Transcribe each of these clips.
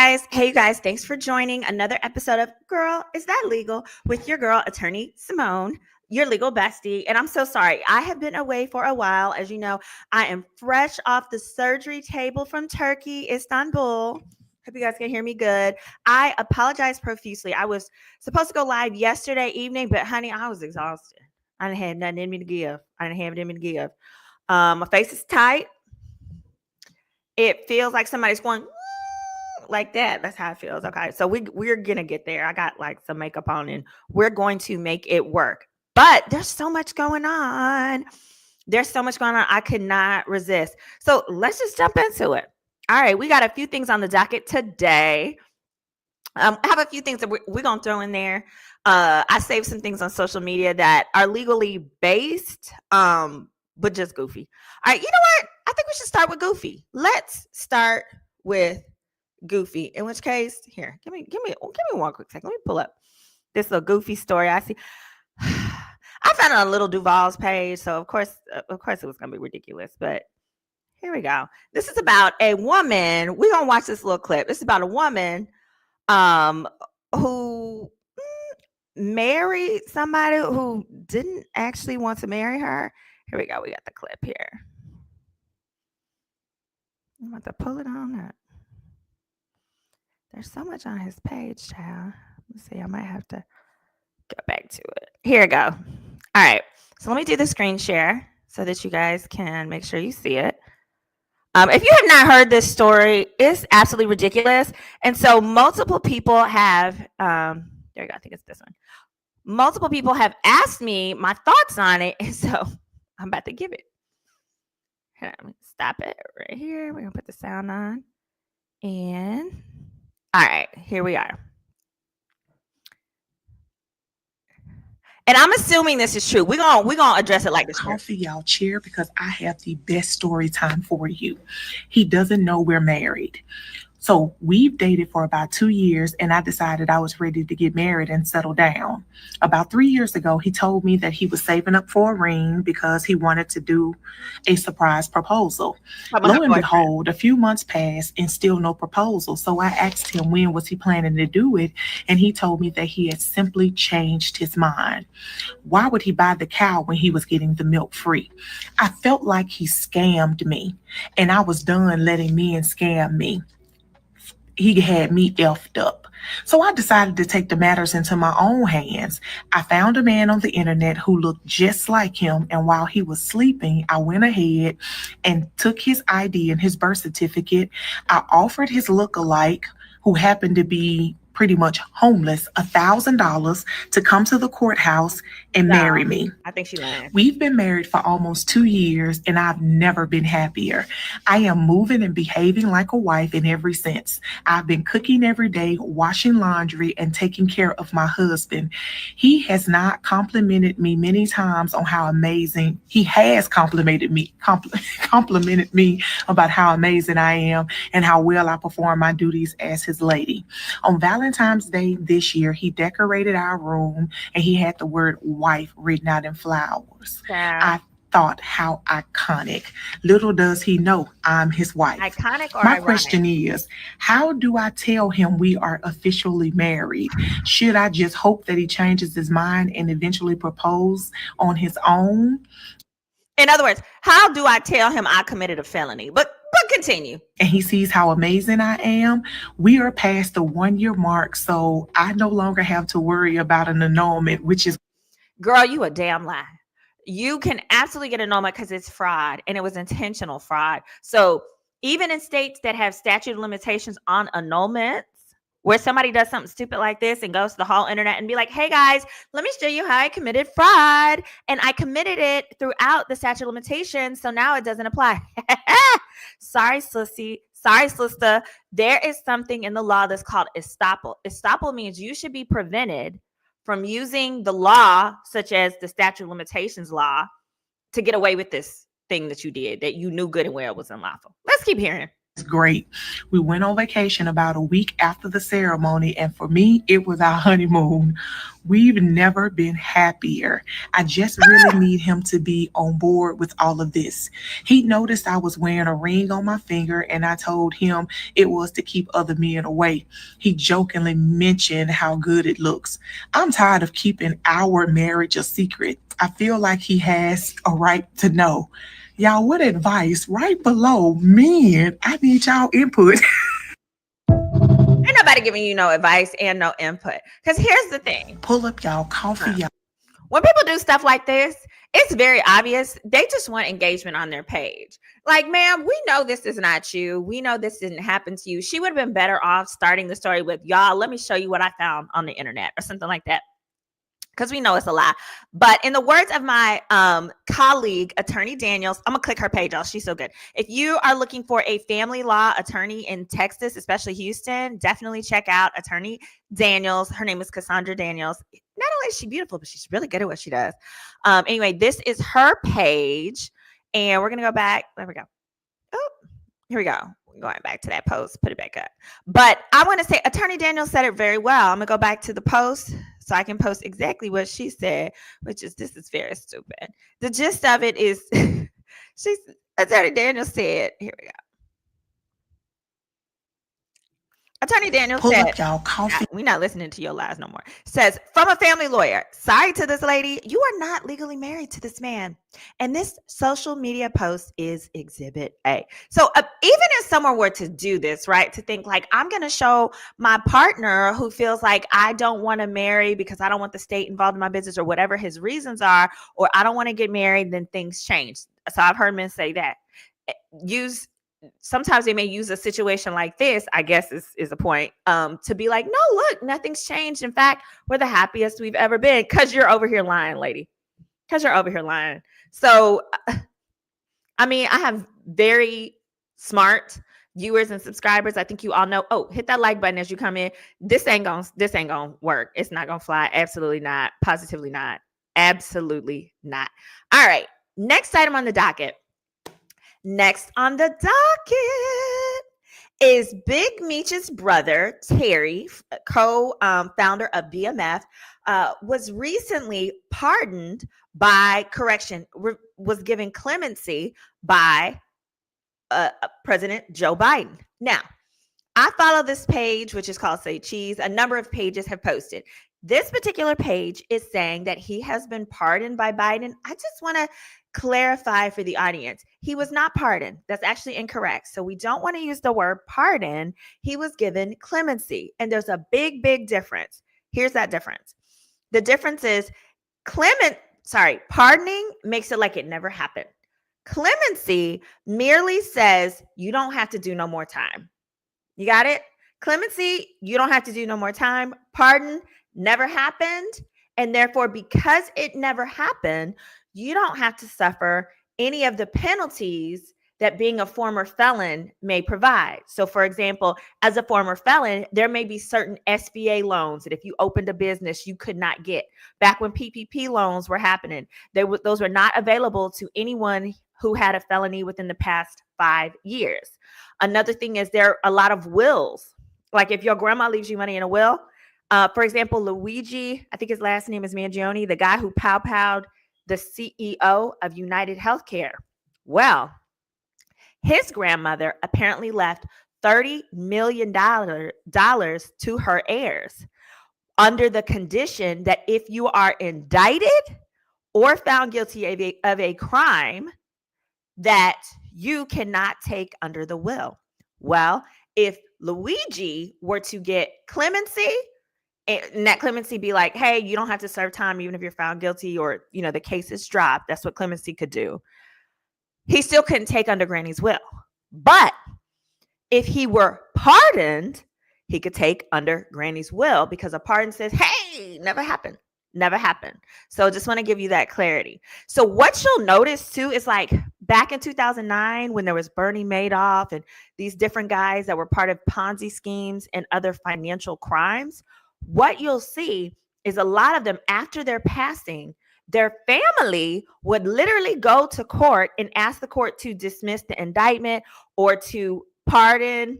guys. Hey, you guys. Thanks for joining another episode of Girl, Is That Legal? With your girl, attorney Simone, your legal bestie. And I'm so sorry. I have been away for a while. As you know, I am fresh off the surgery table from Turkey, Istanbul. Hope you guys can hear me good. I apologize profusely. I was supposed to go live yesterday evening, but honey, I was exhausted. I didn't have nothing in me to give. My face is tight. It feels like somebody's going like that. That's how it feels. Okay. So we're going to get there. I got like some makeup on and we're going to make it work. But there's so much going on. I could not resist. So let's just jump into it. All right. We got a few things on the docket today. I have a few things that we're going to throw in there. I saved some things on social media that are legally based, but just goofy. All right. You know what? I think we should start with goofy. Let's start with goofy. In which case, here, give me one quick second. Let me pull up this little goofy story I see. I found it on Little Duval's page, so of course it was gonna be ridiculous. But here we go. This is about a woman. We're gonna watch this little clip. It's about a woman, who married somebody who didn't actually want to marry her. Here we go. We got the clip here. I'm about to pull it on up. There's so much on his page, child. Let's see. I might have to go back to it. Here we go. All right. So let me do the screen share so that you guys can make sure you see it. If you have not heard this story, it's absolutely ridiculous. And so multiple people have, there we go. I think it's this one. Multiple people have asked me my thoughts on it. And so I'm about to give it. Hold on, stop it right here. We're going to put the sound on. And all right, here we are. And I'm assuming this is true. We're gonna address it like this. Coffee, y'all cheer, because I have the best story time for you. He doesn't know we're married. So we've dated for about 2 years, and I decided I was ready to get married and settle down. About 3 years ago, he told me that he was saving up for a ring because he wanted to do a surprise proposal. Lo and behold, a few months passed and still no proposal. So I asked him when was he planning to do it, and he told me that he had simply changed his mind. Why would he buy the cow when he was getting the milk free? I felt like he scammed me, and I was done letting men scam me. He had me effed up. So I decided to take the matters into my own hands. I found a man on the internet who looked just like him, and while he was sleeping, I went ahead and took his ID and his birth certificate. I offered his lookalike, who happened to be pretty much homeless, $1,000 to come to the courthouse and marry me. I think she lied. We've been married for almost 2 years, and I've never been happier. I am moving and behaving like a wife in every sense. I've been cooking every day, washing laundry, and taking care of my husband. He has not complimented me many times on how amazing he has complimented me about how amazing I am and how well I perform my duties as his lady. On Valentine's Day this year, he decorated our room and he had the word wife written out in flowers. Yeah. I thought, how iconic. Little does he know I'm his wife. Iconic or My ironic? question is, how do I tell him we are officially married? Should I just hope that he changes his mind and eventually propose on his own? In other words, how do I tell him I committed a felony? But continue. And he sees how amazing I am. We are past the 1 year mark, so I no longer have to worry about an annulment, which is... Girl, you a damn lie. You can absolutely get an annulment because it's fraud, and it was intentional fraud. So even in states that have statute of limitations on annulments, where somebody does something stupid like this and goes to the whole internet and be like, hey guys, let me show you how I committed fraud. And I committed it throughout the statute of limitations, so now it doesn't apply. Sorry, sissy. Sorry, sister. There is something in the law that's called estoppel. Estoppel means you should be prevented from using the law, such as the statute of limitations law, to get away with this thing that you did that you knew good and well was unlawful. Let's keep hearing. Great. We went on vacation about a week after the ceremony, and for me, it was our honeymoon. We've never been happier. I just really need him to be on board with all of this. He noticed I was wearing a ring on my finger, and I told him it was to keep other men away. He jokingly mentioned how good it looks. I'm tired of keeping our marriage a secret. I feel like he has a right to know. Y'all, what advice right below? Men, I need y'all input. Ain't nobody giving you no advice and no input. Because here's the thing. Pull up y'all coffee, y'all. When people do stuff like this, it's very obvious. They just want engagement on their page. Like, ma'am, we know this is not you. We know this didn't happen to you. She would have been better off starting the story with, y'all, let me show you what I found on the internet or something like that. Because we know it's a lie. But in the words of my colleague, Attorney Daniels, I'm going to click her page out. She's so good. If you are looking for a family law attorney in Texas, especially Houston, definitely check out Attorney Daniels. Her name is Cassandra Daniels. Not only is she beautiful, but she's really good at what she does. Anyway, this is her page. And we're going to go back. There we go. Oh, here we go. Going back to that post, put it back up. But I want to say Attorney Daniels said it very well. I'm going to go back to the post so I can post exactly what she said, which is, this is very stupid. The gist of it is, Attorney Daniels said, here we go. Attorney Daniels Pull said, up y'all coffee. we're not listening to your lies no more. Says, from a family lawyer, sorry to this lady, you are not legally married to this man. And this social media post is Exhibit A. So even if someone were to do this, right, to think like, I'm going to show my partner who feels like I don't want to marry because I don't want the state involved in my business or whatever his reasons are, or I don't want to get married, then things change. So I've heard men say that. Sometimes they may use a situation like this, I guess is a point, to be like, no, look, nothing's changed. In fact, we're the happiest we've ever been, because you're over here lying, lady. Because you're over here lying. So, I mean, I have very smart viewers and subscribers. I think you all know. Oh, hit that like button as you come in. This ain't gonna work. It's not gonna fly. Absolutely not. Positively not. Absolutely not. All right. Next item on the docket. Next on the docket is Big Meech's brother, Terry, co-founder of BMF, was recently pardoned by was given clemency by President Joe Biden. Now, I follow this page, which is called Say Cheese. A number of pages have posted. This particular page is saying that he has been pardoned by Biden. I just want to clarify for the audience. He was not pardoned. That's actually incorrect. So we don't want to use the word pardon. He was given clemency. And there's a big, big difference. Here's that difference. The difference is pardoning makes it like it never happened. Clemency merely says you don't have to do no more time. You got it? Clemency, you don't have to do no more time. Pardon never happened. And therefore, because it never happened, you don't have to suffer any of the penalties that being a former felon may provide. So, for example, as a former felon, there may be certain SBA loans that if you opened a business, you could not get. Back when PPP loans were happening, those were not available to anyone who had a felony within the past 5 years. Another thing is there are a lot of wills. Like if your grandma leaves you money in a will, for example, Luigi, I think his last name is Mangione, the guy who pow-powed the CEO of United Healthcare. Well, his grandmother apparently left $30 million to her heirs under the condition that if you are indicted or found guilty of a crime, that you cannot take under the will. Well, if Luigi were to get clemency, and that clemency be like, hey, you don't have to serve time even if you're found guilty or, the case is dropped. That's what clemency could do. He still couldn't take under Granny's will. But if he were pardoned, he could take under Granny's will because a pardon says, hey, never happened. Never happened. So just want to give you that clarity. So what you'll notice too is like back in 2009 when there was Bernie Madoff and these different guys that were part of Ponzi schemes and other financial crimes, what you'll see is a lot of them after their passing, their family would literally go to court and ask the court to dismiss the indictment or to pardon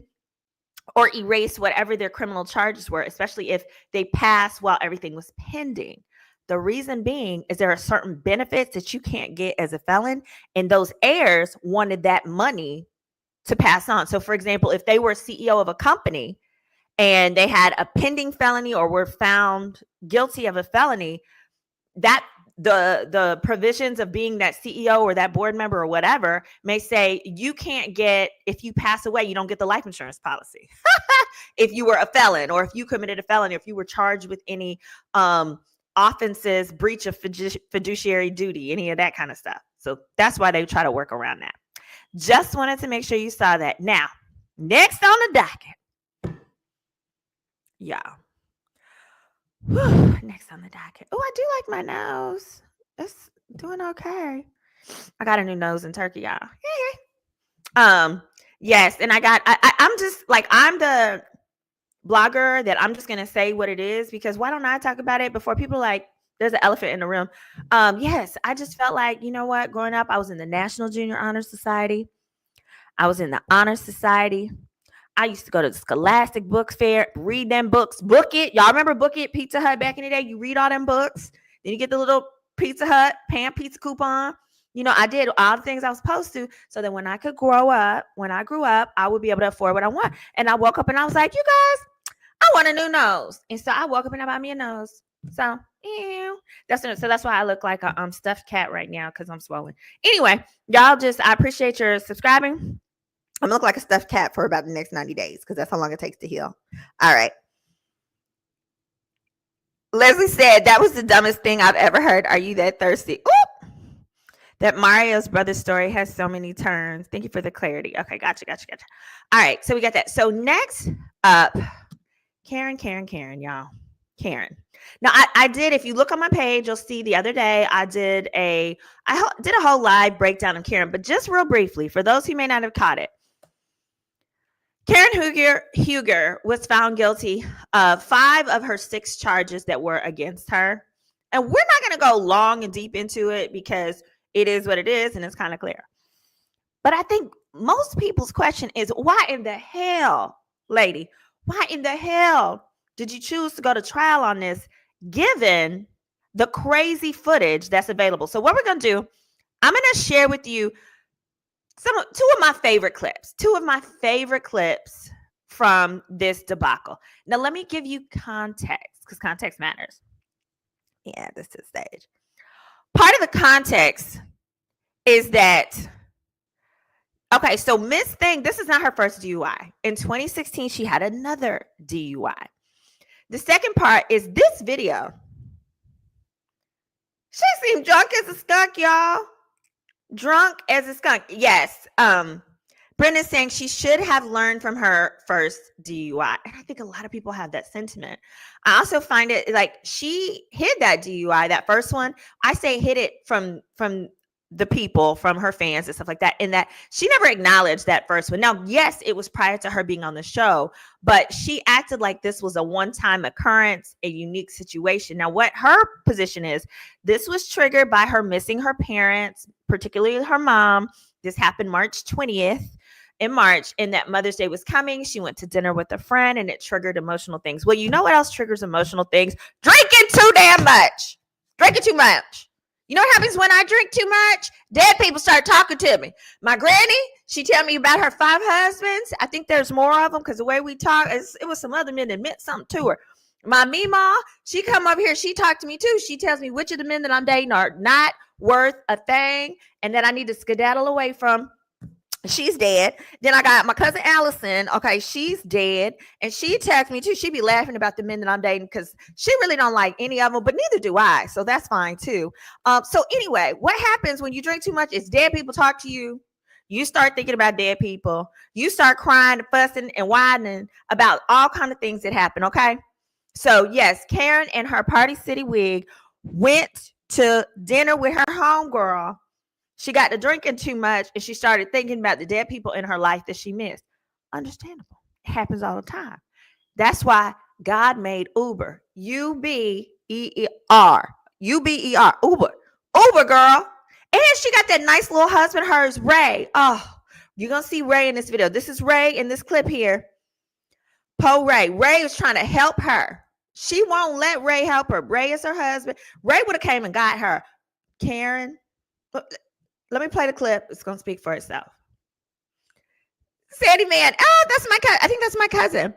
or erase whatever their criminal charges were, especially if they passed while everything was pending. The reason being is there are certain benefits that you can't get as a felon, and those heirs wanted that money to pass on. So, for example, if they were CEO of a company and they had a pending felony or were found guilty of a felony, that the provisions of being that CEO or that board member or whatever may say you can't get, if you pass away, you don't get the life insurance policy. If you were a felon, or if you committed a felony, if you were charged with any offenses, breach of fiduciary duty, any of that kind of stuff. So that's why they try to work around that. Just wanted to make sure you saw that. Now, next on the docket, y'all. Next on the docket. Oh, I do like my nose. It's doing okay. I got a new nose in Turkey, y'all. Yes, and I'm just like, I'm the blogger that I'm just gonna say what it is, because why don't I talk about it before people like there's an elephant in the room? Yes, I just felt like, you know what, growing up, I was in the National Junior Honor Society. I was in the Honor Society. I used to go to the Scholastic Book Fair, read them books, Book It. Y'all remember Book It, Pizza Hut back in the day? You read all them books, then you get the little Pizza Hut pan pizza coupon. You know, I did all the things I was supposed to, so that when I grew up, I would be able to afford what I want. And I woke up and I was like, you guys, I want a new nose. And so I woke up and I bought me a nose. So, that's why I look like a stuffed cat right now, because I'm swollen. Anyway, y'all, I appreciate your subscribing. I'm gonna look like a stuffed cat for about the next 90 days, because that's how long it takes to heal. All right. Leslie said, that was the dumbest thing I've ever heard. Are you that thirsty? Oop! That Mario's brother story has so many turns. Thank you for the clarity. Okay, gotcha. All right, so we got that. So next up, Karen, y'all. Karen. Now, I did, if you look on my page, you'll see the other day I did a whole live breakdown of Karen, but just real briefly, for those who may not have caught it. Karen Huger was found guilty of 5 of her 6 charges that were against her. And we're not going to go long and deep into it, because it is what it is and it's kind of clear. But I think most people's question is, why in the hell, lady, why in the hell did you choose to go to trial on this, given the crazy footage that's available? So what we're going to do, I'm going to share with you two of my favorite clips from this debacle. Now, let me give you context, because context matters. Yeah, this is stage. Part of the context is that, okay, so Miss Thing, this is not her first DUI. In 2016, she had another DUI. The second part is this video. She seemed drunk as a skunk, y'all. Drunk as a skunk. Yes. Brenda's saying she should have learned from her first DUI. And I think a lot of people have that sentiment. I also find it like she hid that DUI, that first one. I say hid it from the people, from her fans and stuff like that, in that she never acknowledged that first one. Now, yes, it was prior to her being on the show, but she acted like this was a one-time occurrence, a unique situation. Now, what her position is, this was triggered by her missing her parents, particularly her mom. This happened March 20th. In March, and that Mother's Day was coming. She went to dinner with a friend and it triggered emotional things. Well, you know what else triggers emotional things? Drinking too damn much. Drinking too much. You know what happens when I drink too much? Dead people start talking to me. My granny, she tell me about her 5 husbands. I think there's more of them, because the way we talk, it was some other men that meant something to her. My Meemaw, she come up here, she talked to me too. She tells me which of the men that I'm dating are not worth a thing and that I need to skedaddle away from. She's dead. Then I got my cousin Allison. Okay, she's dead. And she texts me too. She be laughing about the men that I'm dating, because she really don't like any of them, but neither do I. So that's fine too. So anyway, what happens when you drink too much is dead people talk to you. You start thinking about dead people. You start crying, fussing, and whining about all kinds of things that happen. Okay. So yes, Karen and her Party City wig went to dinner with her homegirl. She got to drinking too much, and she started thinking about the dead people in her life that she missed. Understandable. It happens all the time. That's why God made Uber. U-B-E-R. U-B-E-R. Uber. Uber, girl. And she got that nice little husband of hers, Ray. Oh, you're going to see Ray in this video. This is Ray in this clip here. Po Ray. Ray is trying to help her. She won't let Ray help her. Ray is her husband. Ray would have came and got her. Karen, let me play the clip. It's going to speak for itself. Sandy Man. Oh, that's my cousin. I think that's my cousin.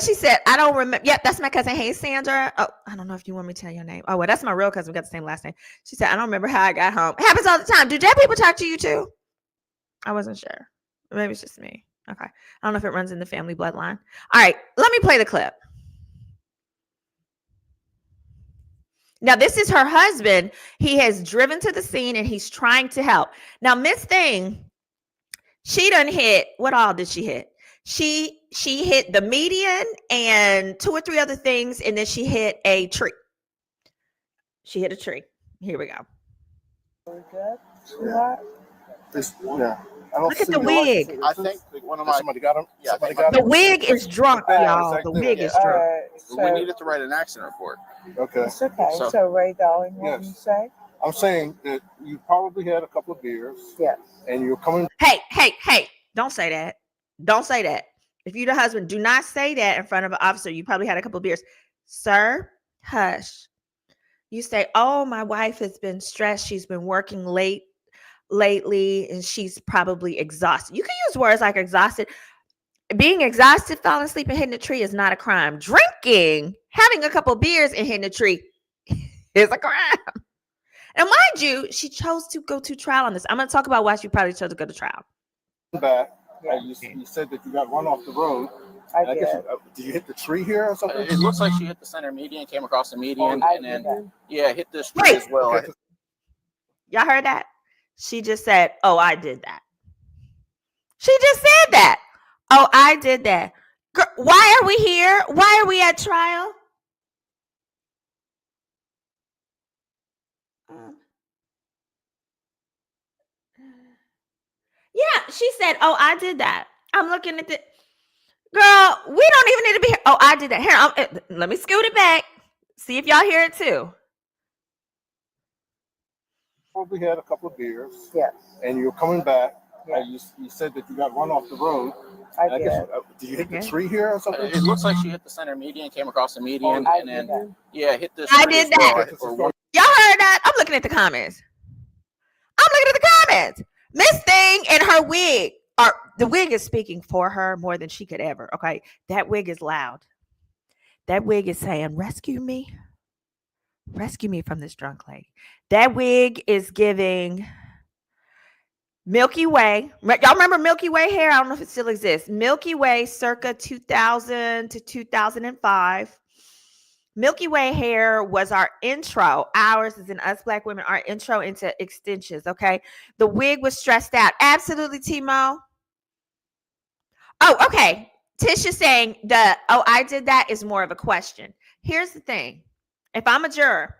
She said, I don't remember. Yep, that's my cousin. Hey, Sandra. Oh, I don't know if you want me to tell your name. Oh, well, that's my real cousin. We got the same last name. She said, I don't remember how I got home. It happens all the time. Do dead people talk to you too? I wasn't sure. Maybe it's just me. Okay. I don't know if it runs in the family bloodline. All right. Let me play the clip. Now, this is her husband. He has driven to the scene and he's trying to help. Now, Miss Thing, she done hit, what all did she hit? She hit the median and 2 or 3 other things, and then she hit a tree. She hit a tree. Here we go. Yeah. Look at the wig. I think one of my somebody got him. Yeah, the wig is drunk, y'all. The wig is drunk. we needed to write an accident report. Okay. It's okay. So- So, Ray Darling, what do you Yes. say? I'm saying that you probably had a couple of beers Yes. and you're coming. Hey, don't say that. Don't say that. If you're the husband, do not say that in front of an officer. You probably had a couple of beers. Sir, hush. You say, oh, my wife has been stressed. She's been working late lately and she's probably exhausted. You can use words like exhausted. Being exhausted, falling asleep, and hitting a tree is not a crime. Drinking, having a couple beers and hitting a tree is a crime. And mind you, she chose to go to trial on this. I'm going to talk about why she probably chose to go to trial. Back. Yeah. You said that you got run off the road. I I did. guess did you hit the tree here or something? It looks like she hit the center median, came across the median, I and did then that. yeah, hit this tree Wait. as well. Okay. Y'all heard that? She just said, oh, I did that. She just said that. Oh, I did that. Girl, why are we here? Why are we at trial? Yeah, she said, oh, I did that. I'm looking at the girl. We don't even need to be here. Oh, I did that. Here, let me scoot it back. See if y'all hear it too. Probably had a couple of beers Yes. and you're coming back. Yeah. You said that you got run off the road. I guess did. did you hit the Okay. tree here or something? It looks like she hit the center median, came across the median, I and did then that. yeah, hit this I tree did as well. that. Or one- Y'all heard that? I'm looking at the comments. I'm looking at the comments. Miss Thing and her wig the wig is speaking for her more than she could ever. Okay. That wig is loud. That wig is saying, rescue me. Rescue me from this drunk lady. That wig is giving Milky Way. Y'all remember Milky Way hair? I don't know if it still exists. Milky Way circa 2000 to 2005. Milky Way hair was our intro. Ours is in us Black women, our intro into extensions. Okay. The wig was stressed out. Absolutely, Timo. Oh, okay. Tisha saying I did that is more of a question. Here's the thing. If I'm a juror,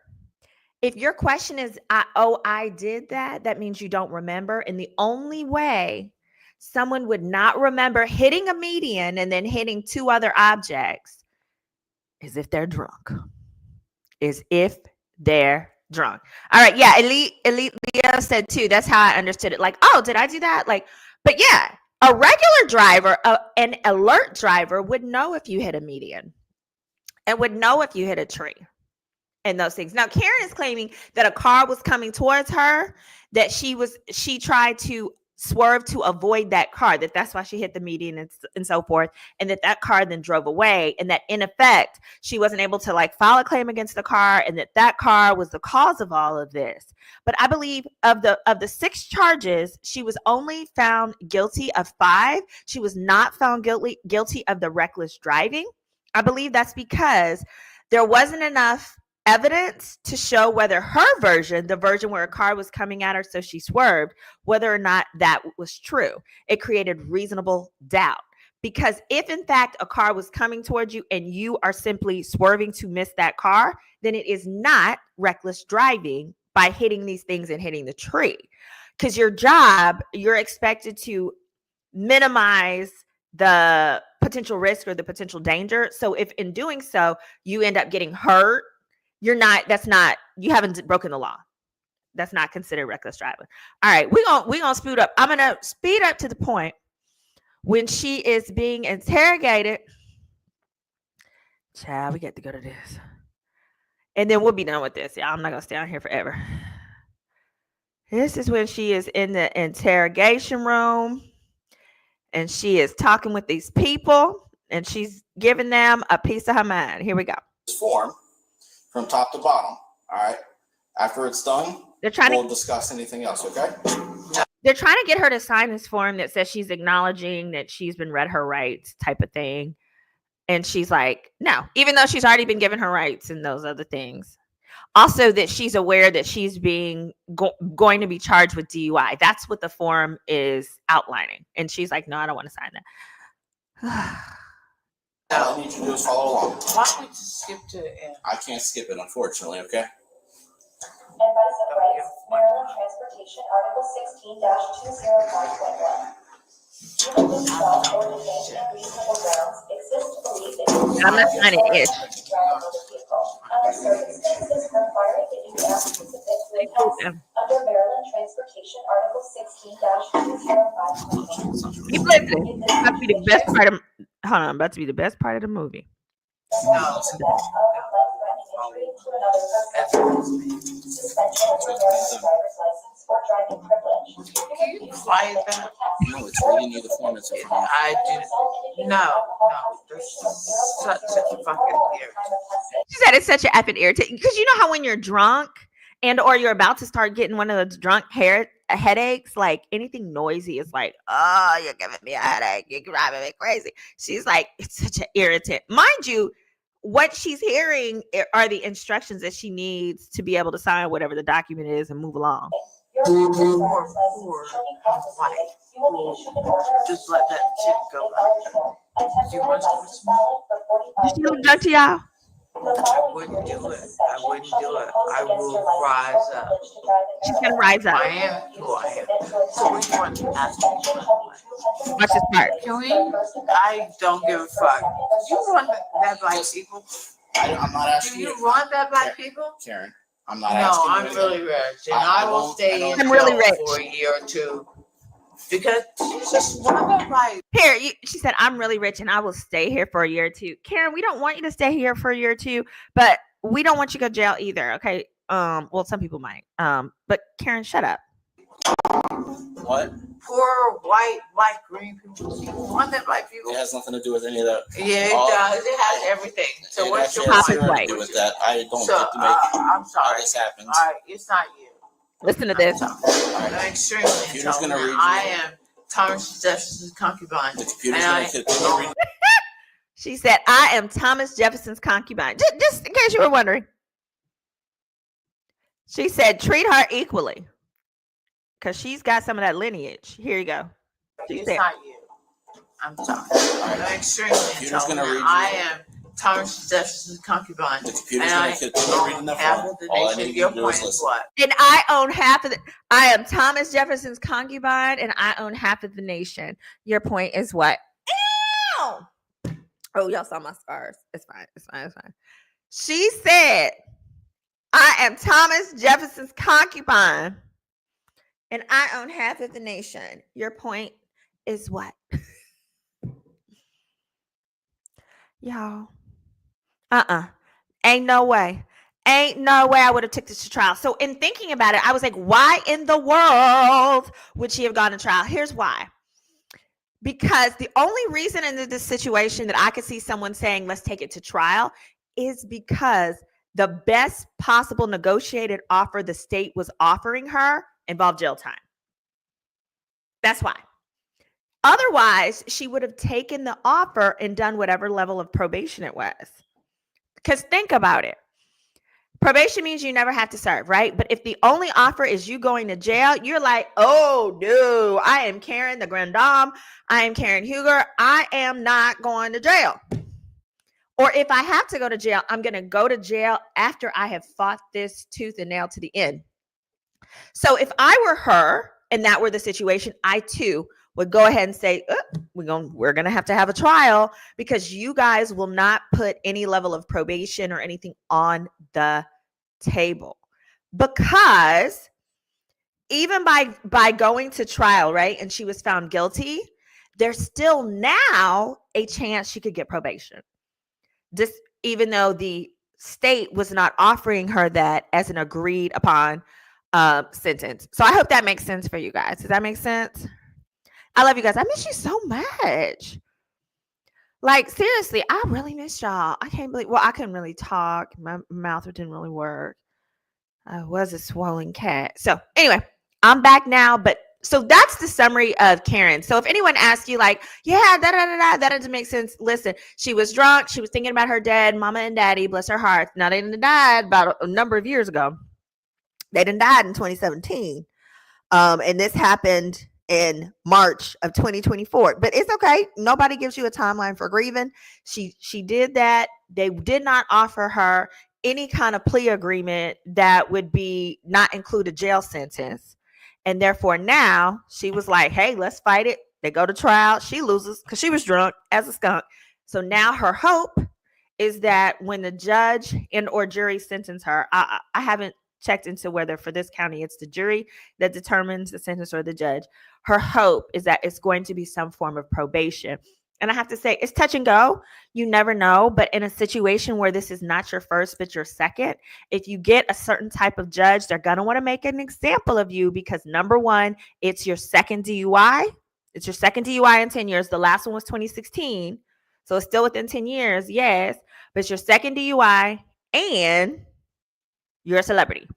if your question is, I did that, that means you don't remember. And the only way someone would not remember hitting a median and then hitting 2 other objects is if they're drunk. All right. Yeah. Elite Leo said too. That's how I understood it. Like, oh, did I do that? Like, but yeah, a regular driver, an alert driver would know if you hit a median and would know if you hit a tree and those things. Now, Karen is claiming that a car was coming towards her, that she tried to swerve to avoid that car, that's why she hit the median and so forth, and that car then drove away, and that in effect she wasn't able to like file a claim against the car, and that car was the cause of all of this. But I believe of the 6 charges, she was only found guilty of 5. She was not found guilty of the reckless driving. I believe that's because there wasn't enough evidence to show whether her version, the version where a car was coming at her so she swerved, whether or not that was true. It created reasonable doubt, because if in fact a car was coming towards you and you are simply swerving to miss that car, then it is not reckless driving by hitting these things and hitting the tree, because your job, you're expected to minimize the potential risk or the potential danger. So if in doing so you end up getting hurt, you haven't broken the law. That's not considered reckless driving. All right, we're gonna speed up. I'm gonna speed up to the point when she is being interrogated Child, we got to go to this. And then we'll be done with this. Y'all, I'm not going to stay on here forever. This is when she is in the interrogation room and she is talking with these people and she's giving them a piece of her mind. Here we go. Form from top to bottom. All right. After it's done, we'll discuss anything else. Okay. They're trying to get her to sign this form that says she's acknowledging that she's been read her rights type of thing. And she's like, no, even though she's already been given her rights and those other things. Also, that she's aware that she's being going to be charged with DUI. That's what the form is outlining. And she's like, no, I don't want to sign that. All I need you to do is follow along. Why don't we just skip to the end? I can't skip it, unfortunately. Okay. Advice of Rights, Maryland Transportation, Article 16-205.1. Human distraught or detained on reasonable grounds exists to believe that I'm not signing it. Under circumstances requiring that you participate with us under Maryland Transportation, Article 16-205.1. Keep listening. It's about to be the best part of. Hold on, about to be the best part of the movie. No. Suspension of your driver's license or driving privilege. Can you quiet that? No, it's reading you the form. It's a form. I do. No. This is such a fucking irritant. She said it's such an effing irritation because you know how when you're drunk and or you're about to start getting one of those drunk headaches, like anything noisy is like, oh, you're giving me a headache. You're driving me crazy. She's like, it's such an irritant. Mind you, what she's hearing are the instructions that she needs to be able to sign whatever the document is and move along. Poor white will just let that shit go. You want to Did she look drunk to y'all? I wouldn't do it. I will rise up. She's gonna rise up. I am who I am. So what do you want to ask me? Watch this part. Can we? I don't give a fuck. You want that black people? I'm not asking Do you. you want that black people? Karen, I'm not No, asking I'm you. really rich, and I I will don't- stay in I'm really jail rich. for a year or two because you just want that black. Here, she said, I'm really rich and I will stay here for a year or two. Karen, we don't want you to stay here for a year or two, but we don't want you to go to jail either. Okay. Well, some people might. But Karen, shut up. What? Poor white, black, green people. You want that black people? It has nothing to do with any of that. Yeah, it All- does. It has everything. So It what's your actually has Topic point? zero white. to do with that. I don't So get to make I'm how sorry. this happens. All right, it's not you. Listen to this. I'm extremely Computer's gonna intelligent. read you. I am Thomas Jefferson's concubine. The computer's And gonna continue reading. She said, I am Thomas Jefferson's concubine. Just in case you were wondering. She said, treat her equally. Because she's got some of that lineage. Here you go. She It's said, not you. I'm sorry. I'm extremely Computer's gonna intelligent. read you. I am Thomas Jefferson's concubine. The computer's And gonna I continue reading the own half form. of the All I nation. need Your you to do point is is listen. what? and I own half of it. I am Thomas Jefferson's concubine and I own half of the nation. Your point is what? Ow! Oh, y'all saw my scars. It's fine. It's fine. It's fine. She said, I am Thomas Jefferson's concubine and I own half of the nation. Your point is what? Y'all. Ain't no way. Ain't no way I would have took this to trial. So in thinking about it, I was like, why in the world would she have gone to trial? Here's why. Because the only reason in this situation that I could see someone saying, let's take it to trial is because the best possible negotiated offer the state was offering her involved jail time. That's why. Otherwise, she would have taken the offer and done whatever level of probation it was. Because think about it. Probation means you never have to serve, right? But if the only offer is you going to jail, you're like, oh, no, I am Karen the Grand Dame. I am Karen Huger. I am not going to jail. Or if I have to go to jail, I'm going to go to jail after I have fought this tooth and nail to the end. So if I were her and that were the situation, I too would go ahead and say, we're going to have a trial because you guys will not put any level of probation or anything on the table. Because even by going to trial, right, and she was found guilty, there's still now a chance she could get probation. even though the state was not offering her that as an agreed upon sentence. So I hope that makes sense for you guys. Does that make sense? I love you guys. I miss you so much. Like, seriously, I really miss y'all. I can't believe, well, I couldn't really talk. My mouth didn't really work. I was a swollen cat. So anyway, I'm back now. But so that's the summary of Karen. So if anyone asks you like, yeah, that doesn't make sense. Listen, she was drunk. She was thinking about her dead mama and daddy, bless her heart. Now they didn't died about a number of years ago. They didn't died in 2017. And this happened in March of 2024. But it's okay. Nobody gives you a timeline for grieving. She did that. They did not offer her any kind of plea agreement that would be not include a jail sentence. And therefore now she was like, hey, let's fight it. They go to trial. She loses because she was drunk as a skunk. So now her hope is that when the judge and or jury sentence her, I haven't checked into whether for this county it's the jury that determines the sentence or the judge. Her hope is that it's going to be some form of probation. And I have to say, it's touch and go. You never know. But in a situation where this is not your first, but your second, if you get a certain type of judge, they're going to want to make an example of you because number one, it's your second DUI. It's your second DUI in 10 years. The last one was 2016. So it's still within 10 years. Yes. But it's your second DUI and you're a celebrity.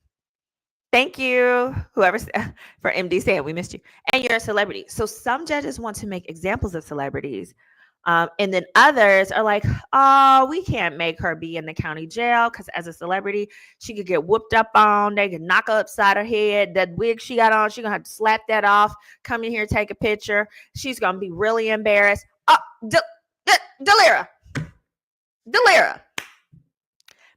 Thank you, whoever for MD saying we missed you. And you're a celebrity. So some judges want to make examples of celebrities. And then others are like, oh, we can't make her be in the county jail because as a celebrity, she could get whooped up on. They could knock her upside her head. That wig she got on, she's going to have to slap that off, come in here, take a picture. She's going to be really embarrassed. Oh, Delira.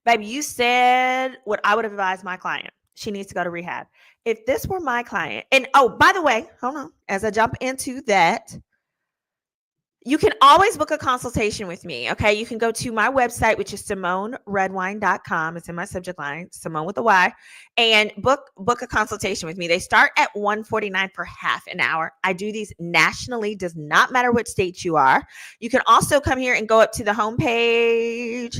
Baby, you said what I would have advised my client. She needs to go to rehab. If this were my client, and oh, by the way, hold on, as I jump into that, you can always book a consultation with me, okay? You can go to my website, which is SimoneRedwine.com. It's in my subject line, Simone with a Y, and book a consultation with me. They start at $149 for half an hour. I do these nationally, does not matter what state you are. You can also come here and go up to the homepage.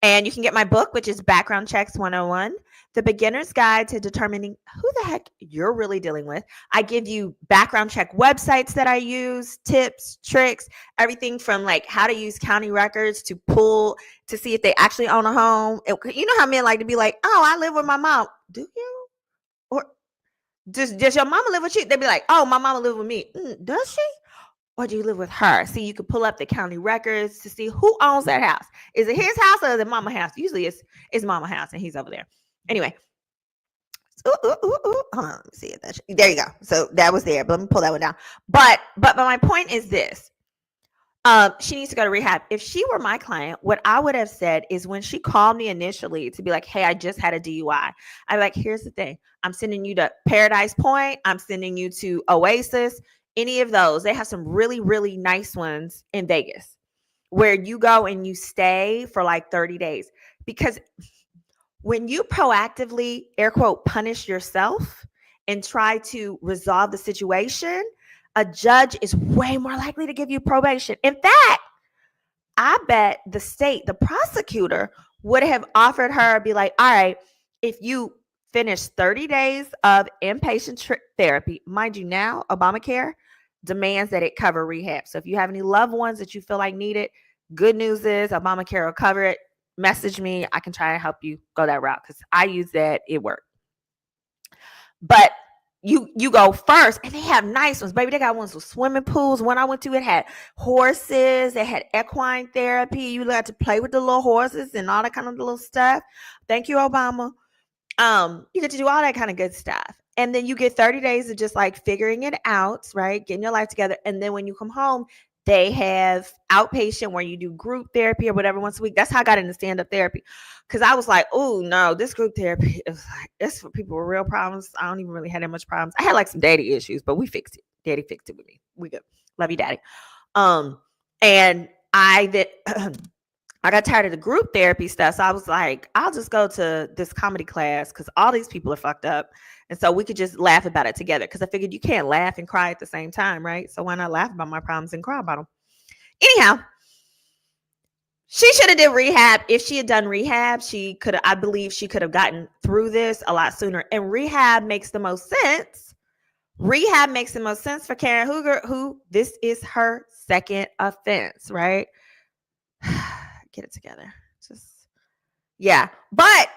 And you can get my book, which is Background Checks 101, The Beginner's Guide to Determining Who the Heck You're Really Dealing With. I give you background check websites that I use, tips, tricks, everything from like how to use county records to pull to see if they actually own a home. You know how men like to be like, oh, I live with my mom. Do you? Or does your mama live with you? They'd be like, oh, my mama live with me. Does she? Or do you live with her? See, you can pull up the county records to see who owns that house. Is it his house or is it mama's house? Usually it's mama's house and he's over there. Anyway. Hold on, let me see it. There you go. So that was there, but let me pull that one down. But my point is this. She needs to go to rehab. If she were my client, what I would have said is when she called me initially to be like, hey, I just had a DUI. I'd be like, here's the thing. I'm sending you to Paradise Point. I'm sending you to Oasis. Any of those. They have some really, really nice ones in Vegas where you go and you stay for like 30 days. Because when you proactively, air quote, punish yourself and try to resolve the situation, a judge is way more likely to give you probation. In fact, I bet the state, the prosecutor would have offered her, be like, all right, if you finish 30 days of inpatient therapy, mind you now, Obamacare demands that it cover rehab. So if you have any loved ones that you feel like need it, good news is Obamacare will cover it. Message me. I can try to help you go that route because I use that. It worked. But you go first and they have nice ones. Baby, they got ones with swimming pools. One I went to, it had horses. They had equine therapy. You had to play with the little horses and all that kind of little stuff. Thank you, Obama. You get to do all that kind of good stuff. And then you get 30 days of just like figuring it out, right? Getting your life together. And then when you come home, they have outpatient where you do group therapy or whatever once a week. That's how I got into stand-up therapy. Because I was like, oh, no, this group therapy is like, it's for people with real problems. I don't even really have that much problems. I had like some daddy issues, but we fixed it. Daddy fixed it with me. We good. Love you, daddy. And I got tired of the group therapy stuff. So I was like, I'll just go to this comedy class because all these people are fucked up. And so we could just laugh about it together. Because I figured you can't laugh and cry at the same time, right? So why not laugh about my problems and cry about them? Anyhow, She should have did rehab. If she had done rehab, I believe she could have gotten through this a lot sooner. And rehab makes the most sense. Rehab makes the most sense for Karen Hooger, who this is her second offense, right? Get it together. Yeah. But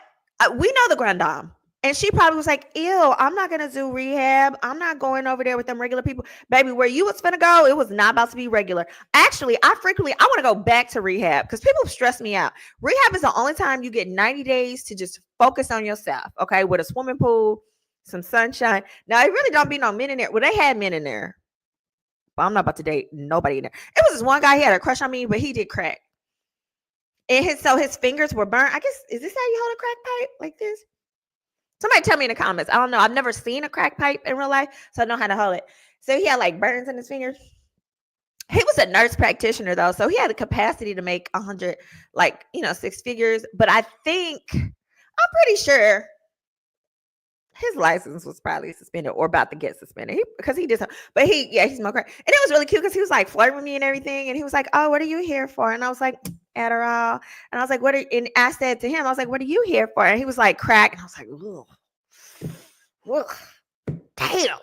we know the grand dame. And she probably was like, ew, I'm not going to do rehab. I'm not going over there with them regular people. Baby, where you was finna go, it was not about to be regular. Actually, I want to go back to rehab because people stress me out. Rehab is the only time you get 90 days to just focus on yourself, okay? With a swimming pool, some sunshine. Now, it really don't be no men in there. Well, they had men in there. But I'm not about to date nobody in there. It was this one guy, he had a crush on me, but he did crack. And his fingers were burnt. I guess, is this how you hold a crack pipe? Like this? Somebody tell me in the comments. I don't know. I've never seen a crack pipe in real life, so I know how to hold it. So he had like burns in his fingers. He was a nurse practitioner though, so he had the capacity to make 100, like, 6 figures. But I'm pretty sure his license was probably suspended or about to get suspended because he did something. But he smoked crack. And it was really cute because he was like flirting with me and everything. And he was like, oh, what are you here for? And I was like, Adderall. And I was like, and I said to him, I was like, what are you here for? And he was like, crack. And I was like, ugh, damn.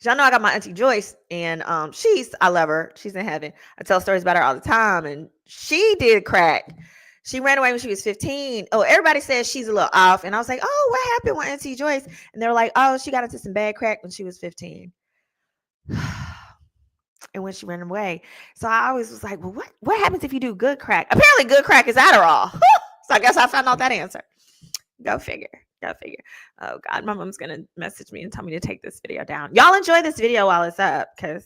Y'all know I got my auntie Joyce, and I love her. She's in heaven. I tell stories about her all the time. And she did crack. She ran away when she was 15. Oh, everybody says she's a little off. And I was like, oh, what happened with Auntie Joyce? And they were like, oh, she got into some bad crack when she was 15. And when she ran away. So I always was like, well, what happens if you do good crack? Apparently good crack is Adderall. So I guess I found out that answer. Go figure. Oh, God, my mom's going to message me and tell me to take this video down. Y'all enjoy this video while it's up because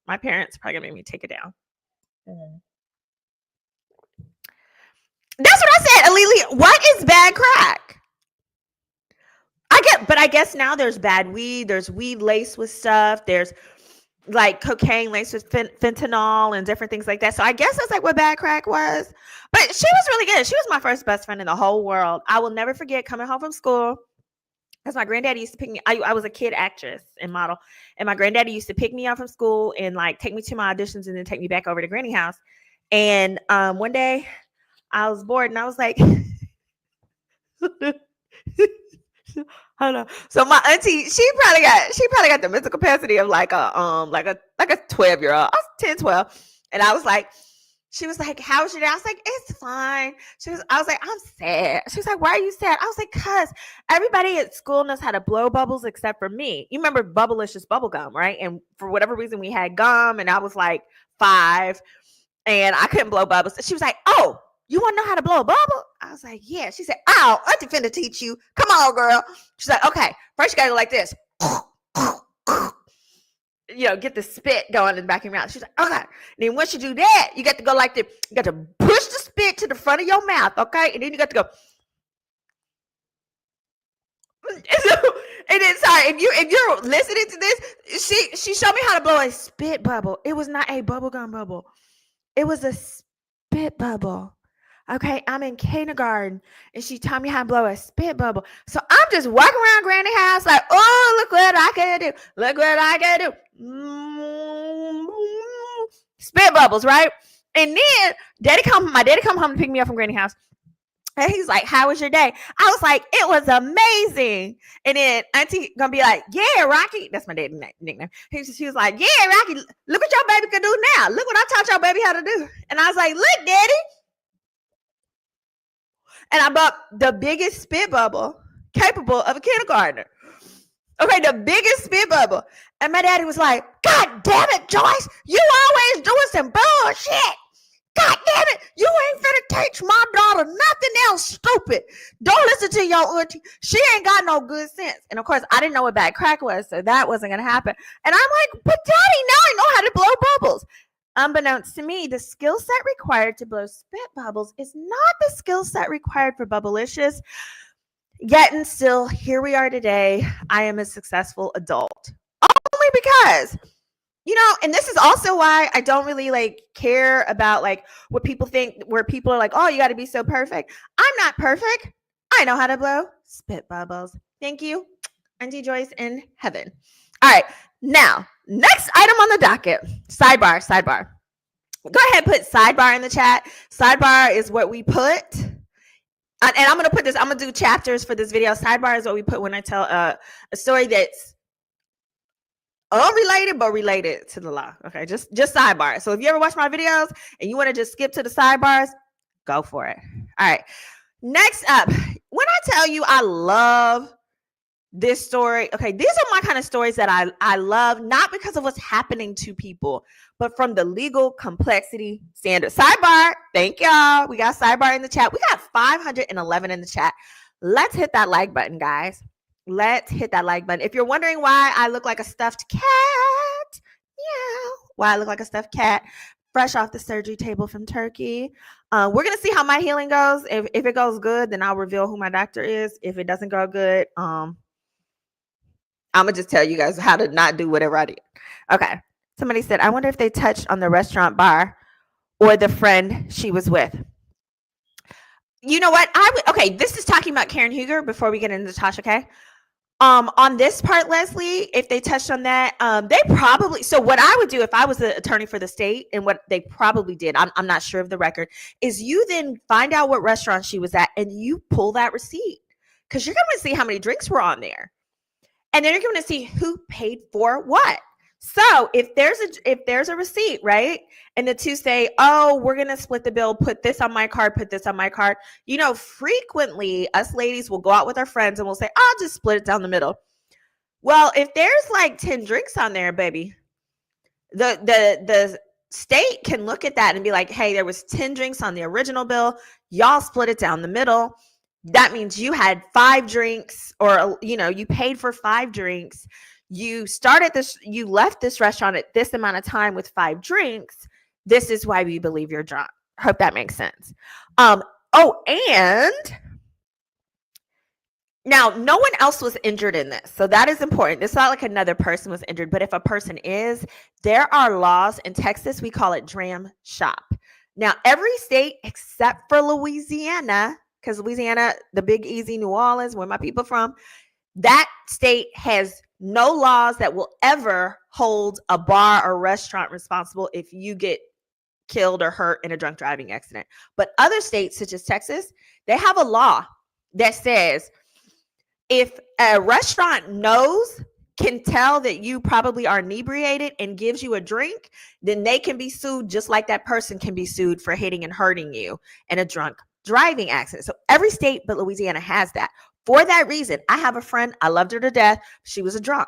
my parents are probably going to make me take it down. That's what I said, Alili. What is bad crack? I guess now there's bad weed. There's weed laced with stuff. There's like cocaine laced with fentanyl and different things like that. So I guess that's like what bad crack was. But she was really good. She was my first best friend in the whole world. I will never forget coming home from school. Because my granddaddy used to pick me. I was a kid actress and model. And my granddaddy used to pick me up from school and like take me to my auditions and then take me back over to Granny house. And one day I was bored and I was like, hold on. So my auntie, she probably got the mental capacity of like a 12-year-old. I was 10, 12. And I was like, she was like, how's your day? I was like, it's fine. I was like, I'm sad. She was like, why are you sad? I was like, cause everybody at school knows how to blow bubbles except for me. You remember Bubblicious bubble gum, right? And for whatever reason we had gum and I was like 5 and I couldn't blow bubbles. She was like, oh, you want to know how to blow a bubble? I was like, yeah. She said, ow, Auntie finna teach you. Come on, girl. She's like, okay, first you gotta go like this. Get the spit going in the back of your mouth. She's like, okay. And then once you do that, you got to go like this. You got to push the spit to the front of your mouth, okay? And then you got to go. And then, sorry, if you're listening to this, she showed me how to blow a spit bubble. It was not a bubblegum bubble. It was a spit bubble. Okay, I'm in kindergarten, and she taught me how to blow a spit bubble. So I'm just walking around Granny house like, oh, look what I can do. Look what I can do. Spit bubbles, right? And then my daddy come home to pick me up from Granny house. And he's like, how was your day? I was like, it was amazing. And then Auntie gonna be like, yeah, Rocky. That's my daddy's nickname. She was like, yeah, Rocky, look what your baby can do now. Look what I taught your baby how to do. And I was like, look, Daddy. And I bought the biggest spit bubble capable of a kindergartner. Okay, the biggest spit bubble. And my daddy was like, God damn it, Joyce. You always doing some bullshit. God damn it. You ain't finna teach my daughter nothing else stupid. Don't listen to your auntie. She ain't got no good sense. And of course, I didn't know what bad crack was, so that wasn't going to happen. And I'm like, but Daddy, now I know how to blow bubbles. Unbeknownst to me, the skill set required to blow spit bubbles is not the skill set required for Bubblicious. Yet and still, here we are today. I am a successful adult. Only because, and this is also why I don't really care about what people think, where people are like, oh, you got to be so perfect. I'm not perfect. I know how to blow spit bubbles. Thank you, Auntie Joyce in heaven. All right. Now, next item on the docket, sidebar. Go ahead and put sidebar in the chat. Sidebar is what we put. And I'm going to put this, I'm going to do chapters for this video. Sidebar is what we put when I tell a story that's unrelated but related to the law. Okay, just sidebar. So if you ever watch my videos and you want to just skip to the sidebars, go for it. All right. Next up, when I tell you I love this story, okay, these are my kind of stories that I love, not because of what's happening to people, but from the legal complexity standard. Sidebar, thank y'all. We got sidebar in the chat. We got 511 in the chat. Let's hit that like button, guys. Let's hit that like button. If you're wondering why I look like a stuffed cat, yeah, why I look like a stuffed cat, fresh off the surgery table from Turkey. We're going to see how my healing goes. If it goes good, then I'll reveal who my doctor is. If it doesn't go good, I'm going to just tell you guys how to not do whatever I did. Okay. Somebody said, I wonder if they touched on the restaurant bar or the friend she was with. You know what? Okay, this is talking about Karen Huger before we get into Tasha K. On this part, Leslie, if they touched on that, they probably, so what I would do if I was the attorney for the state, and what they probably did, I'm not sure of the record, is you then find out what restaurant she was at and you pull that receipt, because you're going to see how many drinks were on there. And then you're going to see who paid for what. So if there's a receipt, right, and the two say, oh, we're going to split the bill, put this on my card, put this on my card. You know, frequently us ladies will go out with our friends and we'll say, I'll just split it down the middle. Well, if there's like 10 drinks on there, baby, the state can look at that and be like, hey, there was 10 drinks on the original bill. Y'all split it down the middle. That means you had 5 drinks, or, you know, you paid for 5 drinks. You left this restaurant at this amount of time with 5 drinks. This is why we believe you're drunk. Hope that makes sense. And now no one else was injured in this. So that is important. It's not like another person was injured, but if a person is, there are laws in Texas. We call it dram shop. Now, every state except for Louisiana, because Louisiana, the Big Easy, New Orleans, where my people from, that state has no laws that will ever hold a bar or restaurant responsible if you get killed or hurt in a drunk driving accident. But other states, such as Texas, they have a law that says if a restaurant can tell that you probably are inebriated and gives you a drink, then they can be sued just like that person can be sued for hitting and hurting you in a drunk driving accident. So every state but Louisiana has that. For that reason, I have a friend, I loved her to death. She was a drunk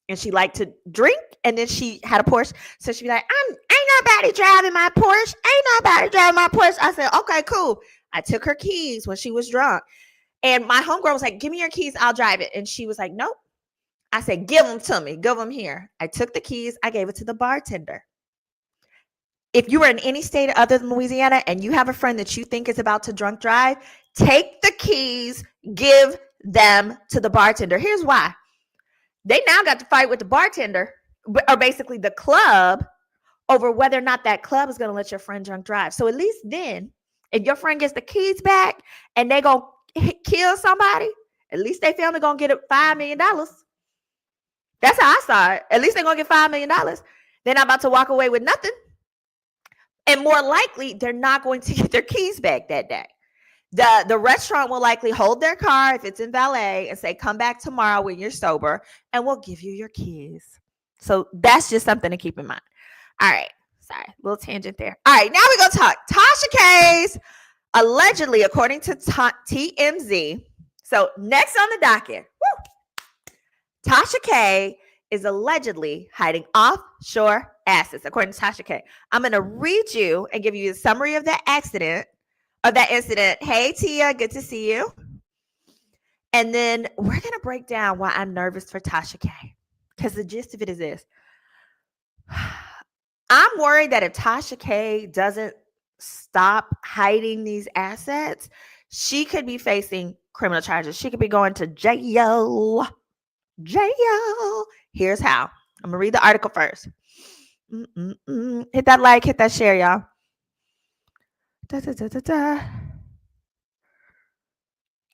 and she liked to drink, and then she had a Porsche. So she'd be like, ain't nobody driving my Porsche. Ain't nobody driving my Porsche. I said, okay, cool. I took her keys when she was drunk. And my homegirl was like, give me your keys, I'll drive it. And she was like, nope. I said, give them to me. Give them here. I took the keys. I gave it to the bartender. If you are in any state other than Louisiana and you have a friend that you think is about to drunk drive, take the keys, give them to the bartender. Here's why. They now got to fight with the bartender, or basically the club, over whether or not that club is going to let your friend drunk drive. So at least then, if your friend gets the keys back and they go kill somebody, at least they family going to get $5 million. That's how I saw it. At least they're going to get $5 million. They're not about to walk away with nothing. And more likely, they're not going to get their keys back that day. The restaurant will likely hold their car if it's in valet and say, come back tomorrow when you're sober and we'll give you your keys. So that's just something to keep in mind. All right. Sorry, little tangent there. All right, now we're going to talk Tasha K's allegedly, according to TMZ. So next on the docket, Tasha K is allegedly hiding offshore assets, according to Tasha K. I'm going to read you and give you a summary of that incident. Hey, Tia, good to see you. And then we're going to break down why I'm nervous for Tasha K. Because the gist of it is this. I'm worried that if Tasha K doesn't stop hiding these assets, she could be facing criminal charges. She could be going to jail. Here's how. I'm going to read the article first. Hit that like, hit that share, y'all.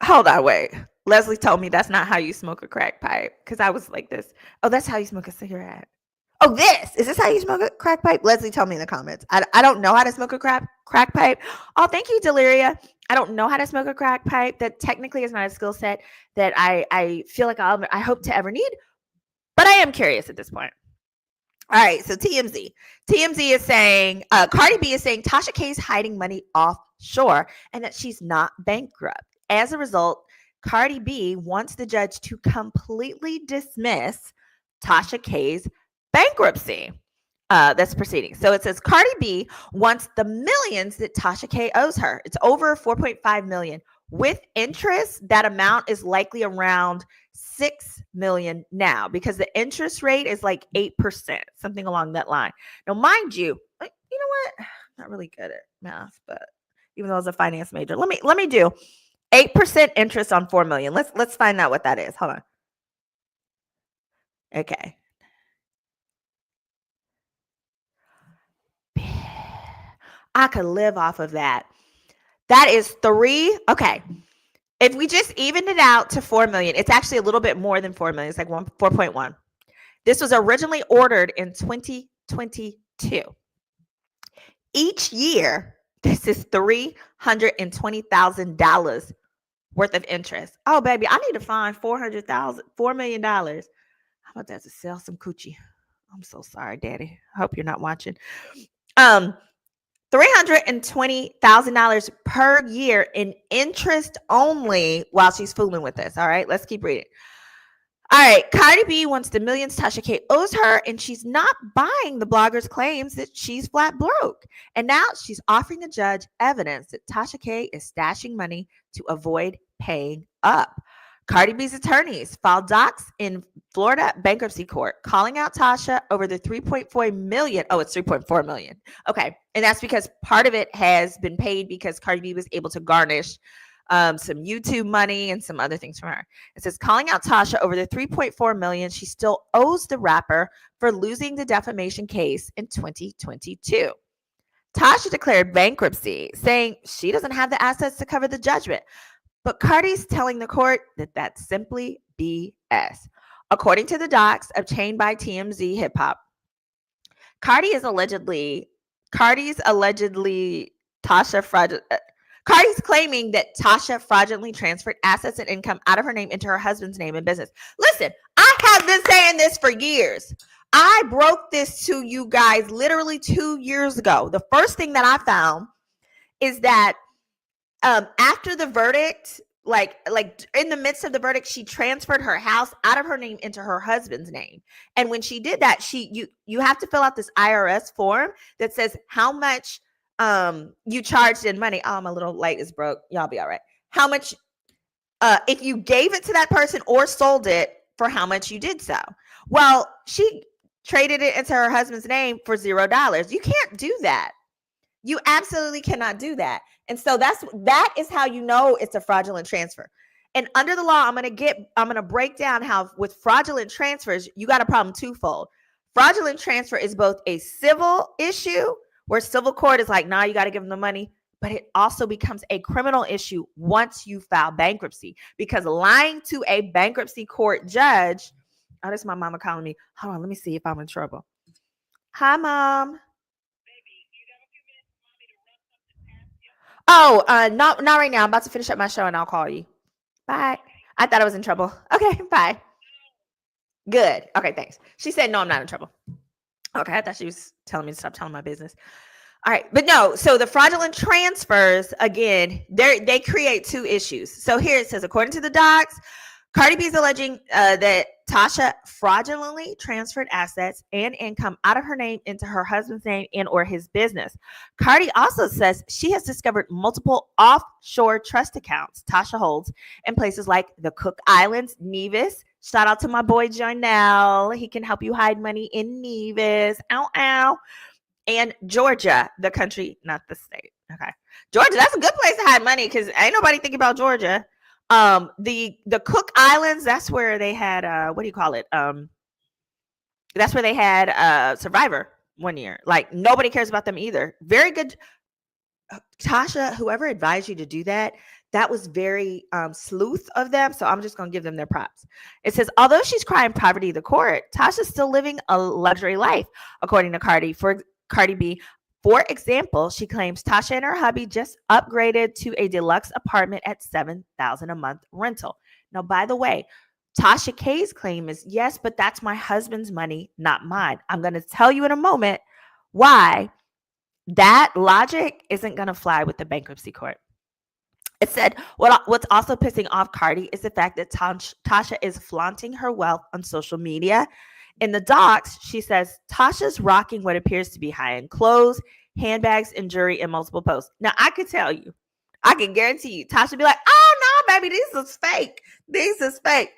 Hold on, wait. Leslie told me that's not how you smoke a crack pipe, because I was like this. Oh, that's how you smoke a cigarette. Oh, is this how you smoke a crack pipe? Leslie, tell me in the comments. I don't know how to smoke a crack pipe. Oh, thank you, Deliria. I don't know how to smoke a crack pipe. That technically is not a skill set that I feel like I hope to ever need, but I am curious at this point. All right, so TMZ is saying, Cardi B is saying Tasha K is hiding money offshore and that she's not bankrupt. As a result, Cardi B wants the judge to completely dismiss Tasha K's bankruptcy. That's proceeding. So it says Cardi B wants the millions that Tasha K owes her. It's over 4.5 million. With interest, that amount is likely around 6 million now because the interest rate is like 8%, something along that line. Now, mind you, you know what? I'm not really good at math, but even though I was a finance major, let me do 8% interest on 4 million. Let's find out what that is. Hold on. Okay. I could live off of that. That is 3. Okay. If we just evened it out to 4 million, it's actually a little bit more than 4 million. It's like 4.1. This was originally ordered in 2022. Each year, this is $320,000 worth of interest. Oh, baby, I need to find $4 million. How about that to sell some coochie? I'm so sorry, Daddy. I hope you're not watching. $320,000 per year in interest only while she's fooling with this. All right, let's keep reading. All right, Cardi B wants the millions Tasha K owes her, and she's not buying the blogger's claims that she's flat broke. And now she's offering the judge evidence that Tasha K is stashing money to avoid paying up. Cardi B's attorneys filed docs in Florida bankruptcy court calling out Tasha over the 3.4 million. Oh, it's 3.4 million. Okay. And that's because part of it has been paid because Cardi B was able to garnish some YouTube money and some other things from her. It says calling out Tasha over the 3.4 million she still owes the rapper for losing the defamation case in 2022. Tasha declared bankruptcy, saying she doesn't have the assets to cover the judgment. But Cardi's telling the court that that's simply BS. According to the docs obtained by TMZ Hip Hop, Cardi's allegedly claiming that Tasha fraudulently transferred assets and income out of her name into her husband's name and business. Listen, I have been saying this for years. I broke this to you guys literally 2 years ago. The first thing that I found is that after the verdict, like in the midst of the verdict, she transferred her house out of her name into her husband's name. And when she did that, you have to fill out this IRS form that says how much you charged in money. Oh, my little light is broke. Y'all be all right. How much if you gave it to that person or sold it for how much you did so. Well, she traded it into her husband's name for $0. You can't do that. You absolutely cannot do that. And so that is how you know it's a fraudulent transfer. And under the law, I'm going to break down how with fraudulent transfers, you got a problem twofold. Fraudulent transfer is both a civil issue where civil court is like, nah, you got to give them the money. But it also becomes a criminal issue once you file bankruptcy, because lying to a bankruptcy court judge. Oh, this is my mama calling me. Hold on. Let me see if I'm in trouble. Hi, Mom. Oh, not right now. I'm about to finish up my show and I'll call you. Bye. I thought I was in trouble. Okay, bye. Good. Okay, thanks. She said, no, I'm not in trouble. Okay, I thought she was telling me to stop telling my business. All right, but no. So the fraudulent transfers, again, they create two issues. So here it says, according to the docs, Cardi B is alleging that Tasha fraudulently transferred assets and income out of her name into her husband's name and or his business. Cardi also says she has discovered multiple offshore trust accounts Tasha holds in places like the Cook Islands, Nevis. Shout out to my boy Jarnell. He can help you hide money in Nevis. Ow, ow. And Georgia, the country, not the state. Okay. Georgia, that's a good place to hide money because ain't nobody thinking about Georgia. The Cook Islands, that's where they had what do you call it? That's where they had Survivor one year. Like nobody cares about them either. Very good. Tasha, whoever advised you to do that, that was very sleuth of them. So I'm just going to give them their props. It says, although she's crying poverty to court, Tasha's still living a luxury life, according to Cardi B. For example, she claims Tasha and her hubby just upgraded to a deluxe apartment at $7,000 a month rental. Now, by the way, Tasha K's claim is, yes, but that's my husband's money, not mine. I'm going to tell you in a moment why that logic isn't going to fly with the bankruptcy court. It said, what's also pissing off Cardi is the fact that Tasha is flaunting her wealth on social media. In the docs, she says, Tasha's rocking what appears to be high-end clothes, handbags, and jewelry in multiple posts. Now, I could tell you, I can guarantee you, Tasha be like, oh, no, baby, this is fake. This is fake.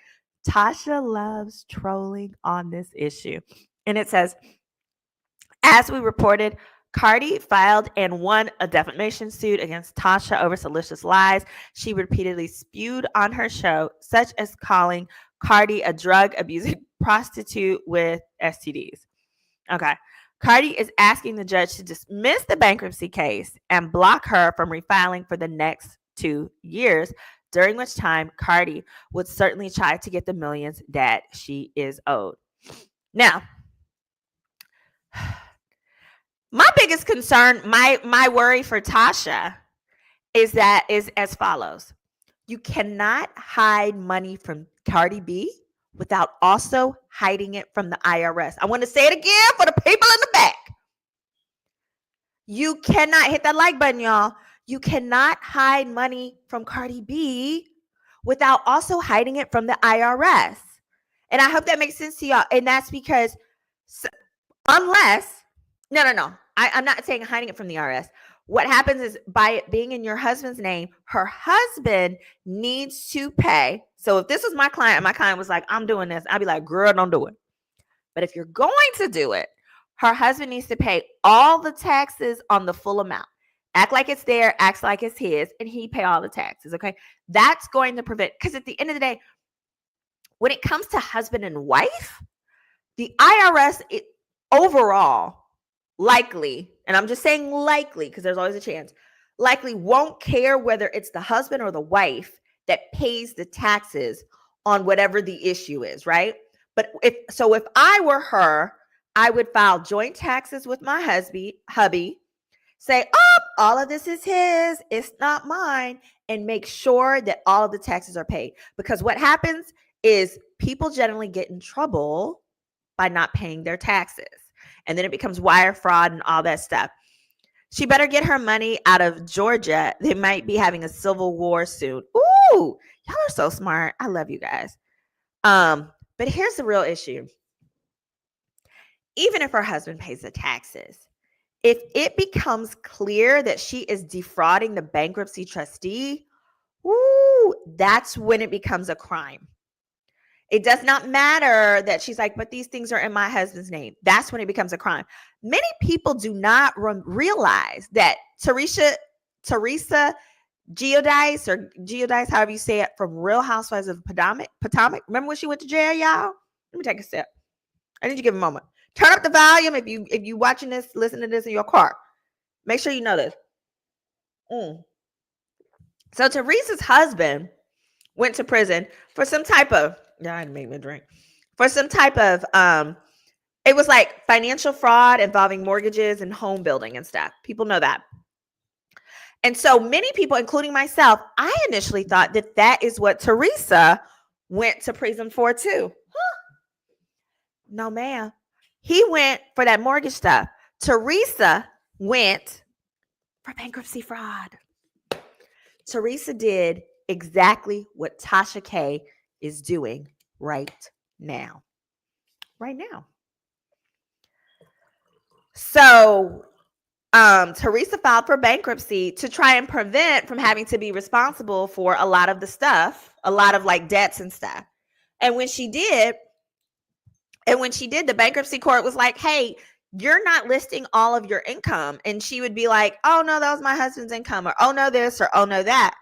Tasha loves trolling on this issue. And it says, as we reported, Cardi filed and won a defamation suit against Tasha over salacious lies she repeatedly spewed on her show, such as calling Cardi a drug-abusing prostitute with STDs. Okay. Cardi is asking the judge to dismiss the bankruptcy case and block her from refiling for the next 2 years, during which time Cardi would certainly try to get the millions that she is owed. Now, my biggest concern, my worry for Tasha is as follows. You cannot hide money from Cardi B without also hiding it from the IRS. I want to say it again for the people in the back. You cannot hit that like button, y'all. You cannot hide money from Cardi B without also hiding it from the IRS. And I hope that makes sense to y'all. And that's because unless, no. I'm not saying hiding it from the IRS. What happens is by it being in your husband's name, her husband needs to pay. So if this was my client and my client was like, I'm doing this, I'd be like, girl, don't do it. But if you're going to do it, her husband needs to pay all the taxes on the full amount. Act like it's there, acts like it's his, and he pay all the taxes, okay? That's going to prevent, because at the end of the day, when it comes to husband and wife, the IRS overall likely, and I'm just saying likely because there's always a chance, likely won't care whether it's the husband or the wife that pays the taxes on whatever the issue is, right? But if I were her, I would file joint taxes with my hubby, say, oh, all of this is his, it's not mine, and make sure that all of the taxes are paid. Because what happens is people generally get in trouble by not paying their taxes. And then it becomes wire fraud and all that stuff. She better get her money out of Georgia. They might be having a civil war soon. Ooh, y'all are so smart. I love you guys. But here's the real issue. Even if her husband pays the taxes, if it becomes clear that she is defrauding the bankruptcy trustee, that's when it becomes a crime. It does not matter that she's like, but these things are in my husband's name. That's when it becomes a crime. Many people do not realize that Teresa Giudice, however you say it, from Real Housewives of Potomac. Remember when she went to jail, y'all? Let me take a sip. I need to give a moment. Turn up the volume if you watching this, listen to this in your car. Make sure you know this. So Teresa's husband went to prison for some type of, I made me drink, for some type of, it was like financial fraud involving mortgages and home building and stuff. People know that. And so many people, including myself, I initially thought that is what Teresa went to prison for too. No, ma'am. He went for that mortgage stuff. Teresa went for bankruptcy fraud. Teresa did exactly what Tasha K is doing right now. Right now. So Teresa filed for bankruptcy to try and prevent from having to be responsible for a lot of the stuff, a lot of like debts and stuff. And when she did, the bankruptcy court was like, hey, you're not listing all of your income. And she would be like, oh, no, that was my husband's income, or oh, no, this, or oh, no, that.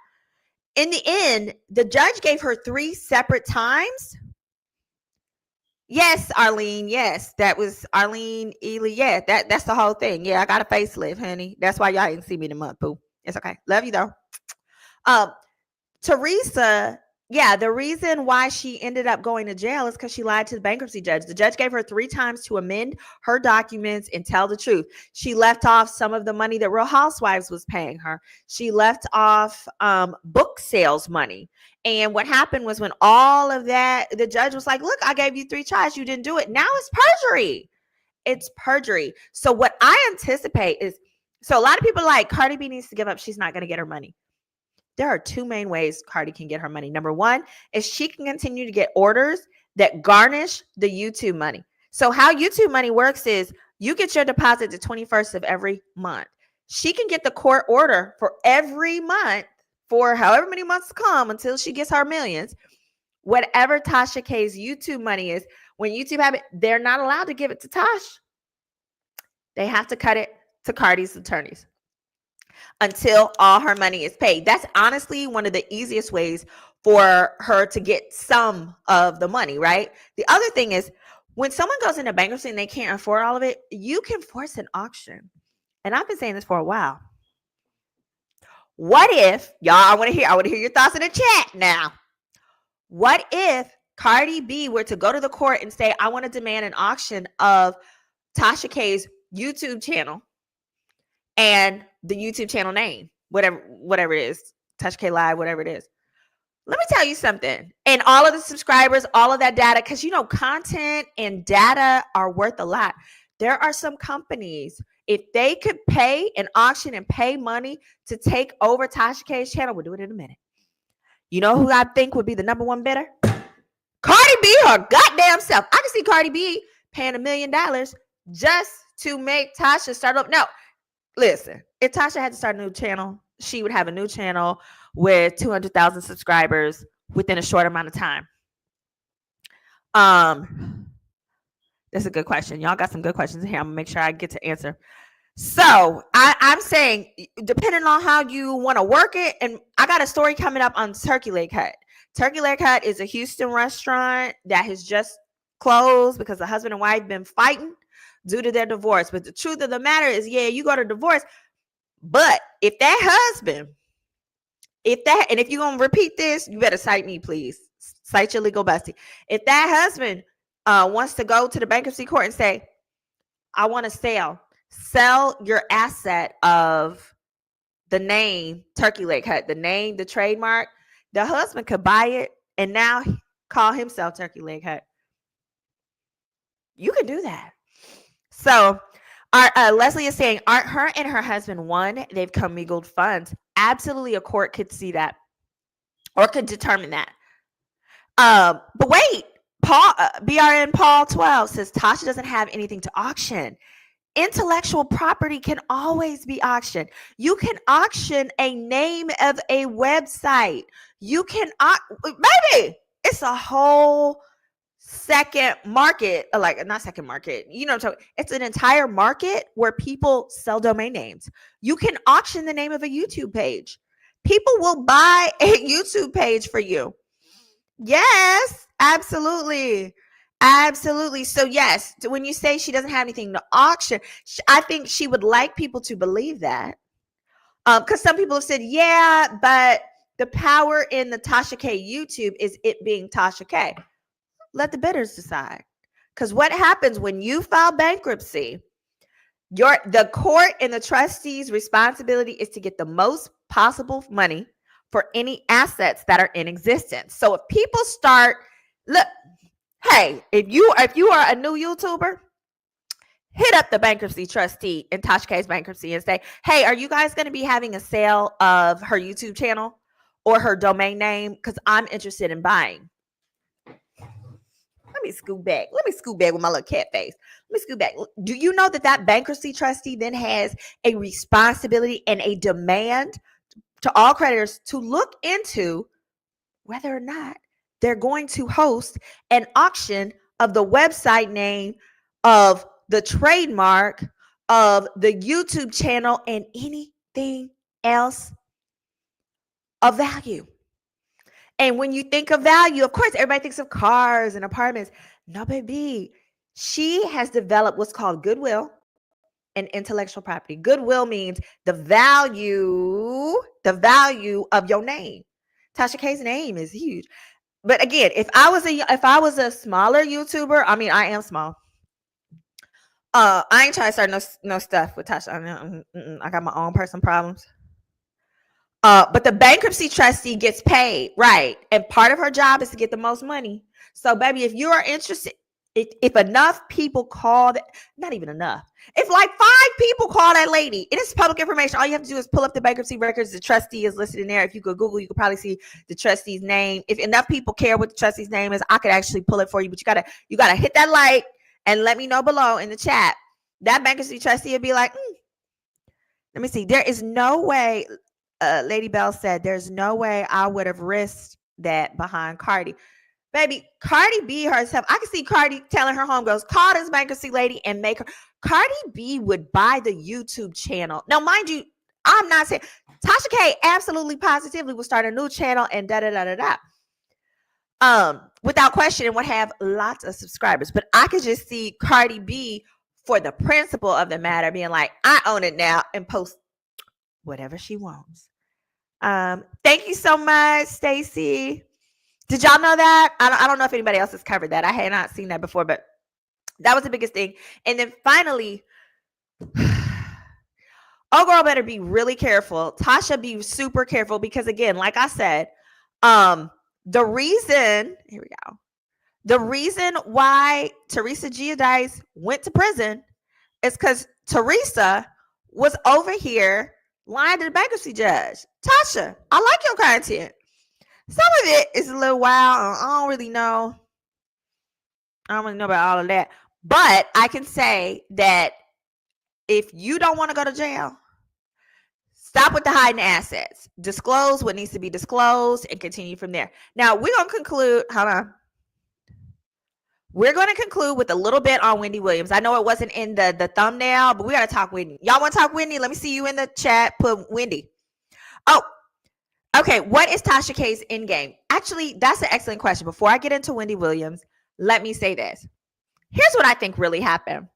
In the end, the judge gave her 3 separate times. Yes, Arlene. Yes, that was Arlene Ely. Yeah, that's the whole thing. Yeah, I got a facelift, honey. That's why y'all didn't see me in a month, boo. It's okay. Love you, though. Teresa, yeah, the reason why she ended up going to jail is because she lied to the bankruptcy judge. The judge gave her 3 times to amend her documents and tell the truth. She left off some of the money that Real Housewives was paying her. She left off book sales money. And what happened was when all of that, the judge was like, look, I gave you 3 tries. You didn't do it. Now it's perjury. It's perjury. So what I anticipate is, so a lot of people are like, Cardi B needs to give up. She's not going to get her money. There are 2 main ways Cardi can get her money. Number 1 is she can continue to get orders that garnish the YouTube money. So how YouTube money works is you get your deposit the 21st of every month. She can get the court order for every month for however many months to come until she gets her millions. Whatever Tasha K's YouTube money is, when YouTube have it, they're not allowed to give it to Tosh. They have to cut it to Cardi's attorneys until all her money is paid. That's honestly one of the easiest ways for her to get some of the money, right? The other thing is when someone goes into bankruptcy and they can't afford all of it, you can force an auction. And I've been saying this for a while. What if, y'all, I want to hear your thoughts in the chat now. What if Cardi B were to go to the court and say, I want to demand an auction of Tasha K's YouTube channel and the YouTube channel name, whatever it is, Tasha K Live, whatever it is. Let me tell you something. And all of the subscribers, all of that data, because content and data are worth a lot. There are some companies, if they could pay an auction and pay money to take over Tasha K's channel, we'll do it in a minute. You know who I think would be the number 1 bidder? Cardi B, her goddamn self. I can see Cardi B paying $1 million just to make Tasha start up. No, listen, if Tasha had to start a new channel, she would have a new channel with 200,000 subscribers within a short amount of time. That's a good question. Y'all got some good questions in here. I'm gonna make sure I get to answer. So I'm saying, depending on how you want to work it, and I got a story coming up on Turkey Leg Hut. Turkey Leg Hut is a Houston restaurant that has just closed because the husband and wife been fighting due to their divorce. But the truth of the matter is, yeah, you go to divorce, but if that husband, and if you're going to repeat this, you better cite me, please. Cite your legal bestie. If that husband wants to go to the bankruptcy court and say, I want to sell your asset of the name Turkey Leg Hut, the name, the trademark, the husband could buy it and now call himself Turkey Leg Hut. You could do that. So Leslie is saying, aren't her and her husband one? They've commingled funds. Absolutely, a court could see that or could determine that. But wait, BRN Paul 12 says Tasha doesn't have anything to auction. Intellectual property can always be auctioned. You can auction a name of a website. You can, baby, it's a whole second market, not second market, it's an entire market where people sell domain names. You can auction the name of a YouTube page. People will buy a YouTube page for you. Yes, absolutely. Absolutely. So yes, when you say she doesn't have anything to auction, I think she would like people to believe that. Because some people have said, yeah, but the power in the Tasha K YouTube is it being Tasha K. Let the bidders decide. Because what happens when you file bankruptcy, the court and the trustee's responsibility is to get the most possible money for any assets that are in existence. So if people start, look, hey, if you are a new YouTuber, hit up the bankruptcy trustee in Tasha K's bankruptcy and say, hey, are you guys going to be having a sale of her YouTube channel or her domain name? Because I'm interested in buying. Let me scoot back with my little cat face. Let me scoot back. Do you know that bankruptcy trustee then has a responsibility and a demand to all creditors to look into whether or not they're going to host an auction of the website name, of the trademark, of the YouTube channel, and anything else of value. And when you think of value, of course, everybody thinks of cars and apartments. No, baby. She has developed what's called goodwill and intellectual property. Goodwill means the value of your name, Tasha K's name is huge. But again, if I was a smaller YouTuber, I mean, I am small. I ain't trying to start no stuff with Tasha. I got my own personal problems. But the bankruptcy trustee gets paid, right? And part of her job is to get the most money. So, baby, if you are interested, if enough people call that, not even enough. If like 5 people call that lady, it is public information. All you have to do is pull up the bankruptcy records. The trustee is listed in there. If you could Google, you could probably see the trustee's name. If enough people care what the trustee's name is, I could actually pull it for you. But you gotta hit that like and let me know below in the chat. That bankruptcy trustee would be like, let me see. There is no way. Lady Bell said, there's no way I would have risked that behind Cardi. Baby, Cardi B herself, I can see Cardi telling her homegirls, call this bankruptcy lady and make her. Cardi B would buy the YouTube channel. Now, mind you, I'm not saying Tasha K absolutely positively will start a new channel and without question, and would have lots of subscribers. But I could just see Cardi B, for the principle of the matter, being like, I own it now, and post whatever she wants. Thank you so much, Stacy. Did y'all know that? I don't know if anybody else has covered that. I had not seen that before, but that was the biggest thing. And then finally, oh girl, better be really careful. Tasha, be super careful, because again, like I said, the reason why Teresa Giudice went to prison is because Teresa was over here lying to the bankruptcy judge. Tasha, I like your content. Some of it is a little wild. I don't really know about all of that. But I can say that if you don't want to go to jail, stop with the hiding assets. Disclose what needs to be disclosed and continue from there. Now, we're going to conclude. Hold on. We're going to conclude with a little bit on Wendy Williams. I know it wasn't in the thumbnail, but we got to talk Wendy. Y'all want to talk Wendy? Let me see you in the chat. Put Wendy. Oh, okay. What is Tasha K's end game? Actually, that's an excellent question. Before I get into Wendy Williams, let me say this. Here's what I think really happened.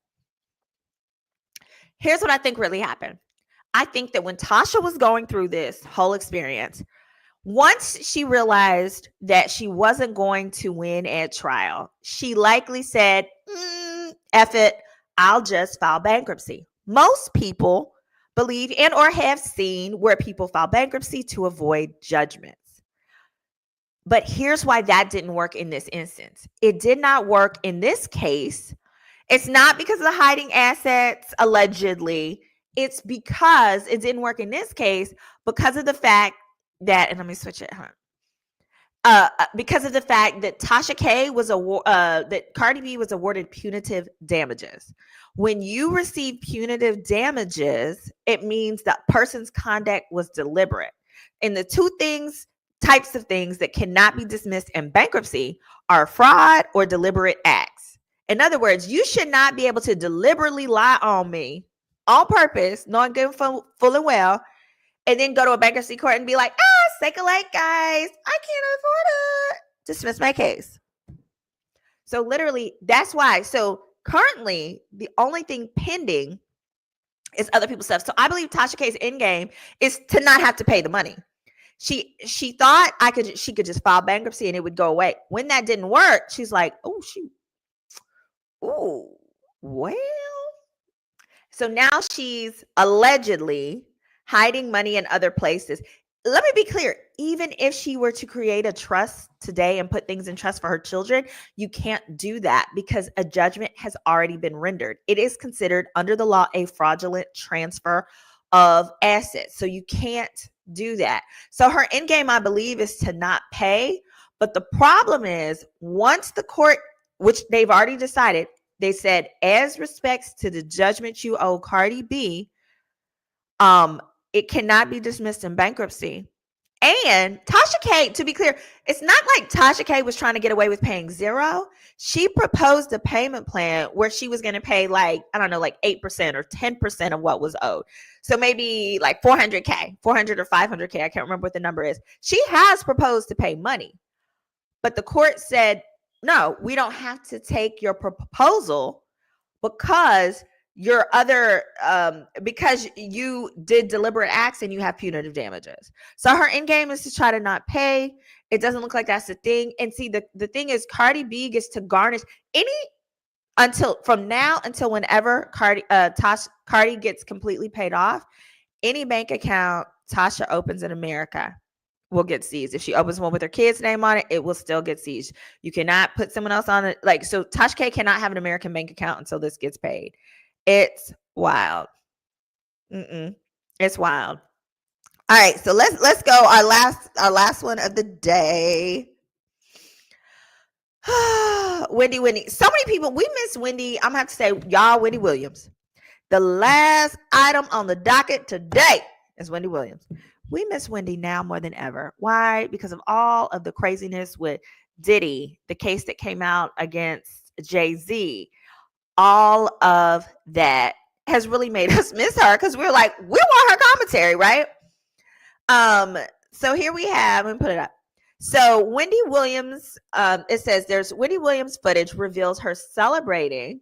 I think that when Tasha was going through this whole experience, once she realized that she wasn't going to win at trial, she likely said, F it, I'll just file bankruptcy. Most people believe and or have seen where people file bankruptcy to avoid judgments. But here's why that didn't work in this instance. It did not work in this case. It's not because of the hiding assets, allegedly. It's because it didn't work in this case because of the fact that, and let me switch it. Because of the fact that Tasha K was that Cardi B was awarded punitive damages. When you receive punitive damages, it means that person's conduct was deliberate. And the two types of things that cannot be dismissed in bankruptcy are fraud or deliberate acts. In other words, you should not be able to deliberately lie on me on purpose, knowing good full and well, and then go to a bankruptcy court and be like, sake of light, guys, I can't afford it. Dismiss my case. So literally, that's why. So currently, the only thing pending is other people's stuff. So I believe Tasha K's end game is to not have to pay the money. She thought she could just file bankruptcy and it would go away. When that didn't work, she's like, oh, shoot. Oh, well. So now she's allegedly hiding money in other places. Let me be clear. Even if she were to create a trust today and put things in trust for her children, you can't do that because a judgment has already been rendered. It is considered under the law a fraudulent transfer of assets. So you can't do that. So her end game, I believe, is to not pay. But the problem is once the court, which they've already decided, they said, as respects to the judgment you owe Cardi B, it cannot be dismissed in bankruptcy. And Tasha K, to be clear, it's not like Tasha K was trying to get away with paying zero. She proposed a payment plan where she was going to pay like 8% or 10% of what was owed. So maybe like $400K or $500K. I can't remember what the number is. She has proposed to pay money, but the court said, no, we don't have to take your proposal because your other because you did deliberate acts and you have punitive damages. So her end game is to try to not pay. It doesn't look like that's the thing. And see, the thing is, Cardi B gets to garnish from now until whenever Cardi gets completely paid off. Any bank account Tasha opens in America will get seized. If she opens one with her kid's name on it, it will still get seized. You cannot put someone else on it. Like, so Tasha K cannot have an American bank account until this gets paid. It's wild. It's wild. All right, so let's go. Our last one of the day. Wendy. So many people. We miss Wendy. I'm gonna have to say, y'all, Wendy Williams. The last item on the docket today is Wendy Williams. We miss Wendy now more than ever. Why? Because of all of the craziness with Diddy, the case that came out against Jay-Z. All of that has really made us miss her because we're like, we want her commentary, right? So here we have, let me put it up. So Wendy Williams, it says there's Wendy Williams footage reveals her celebrating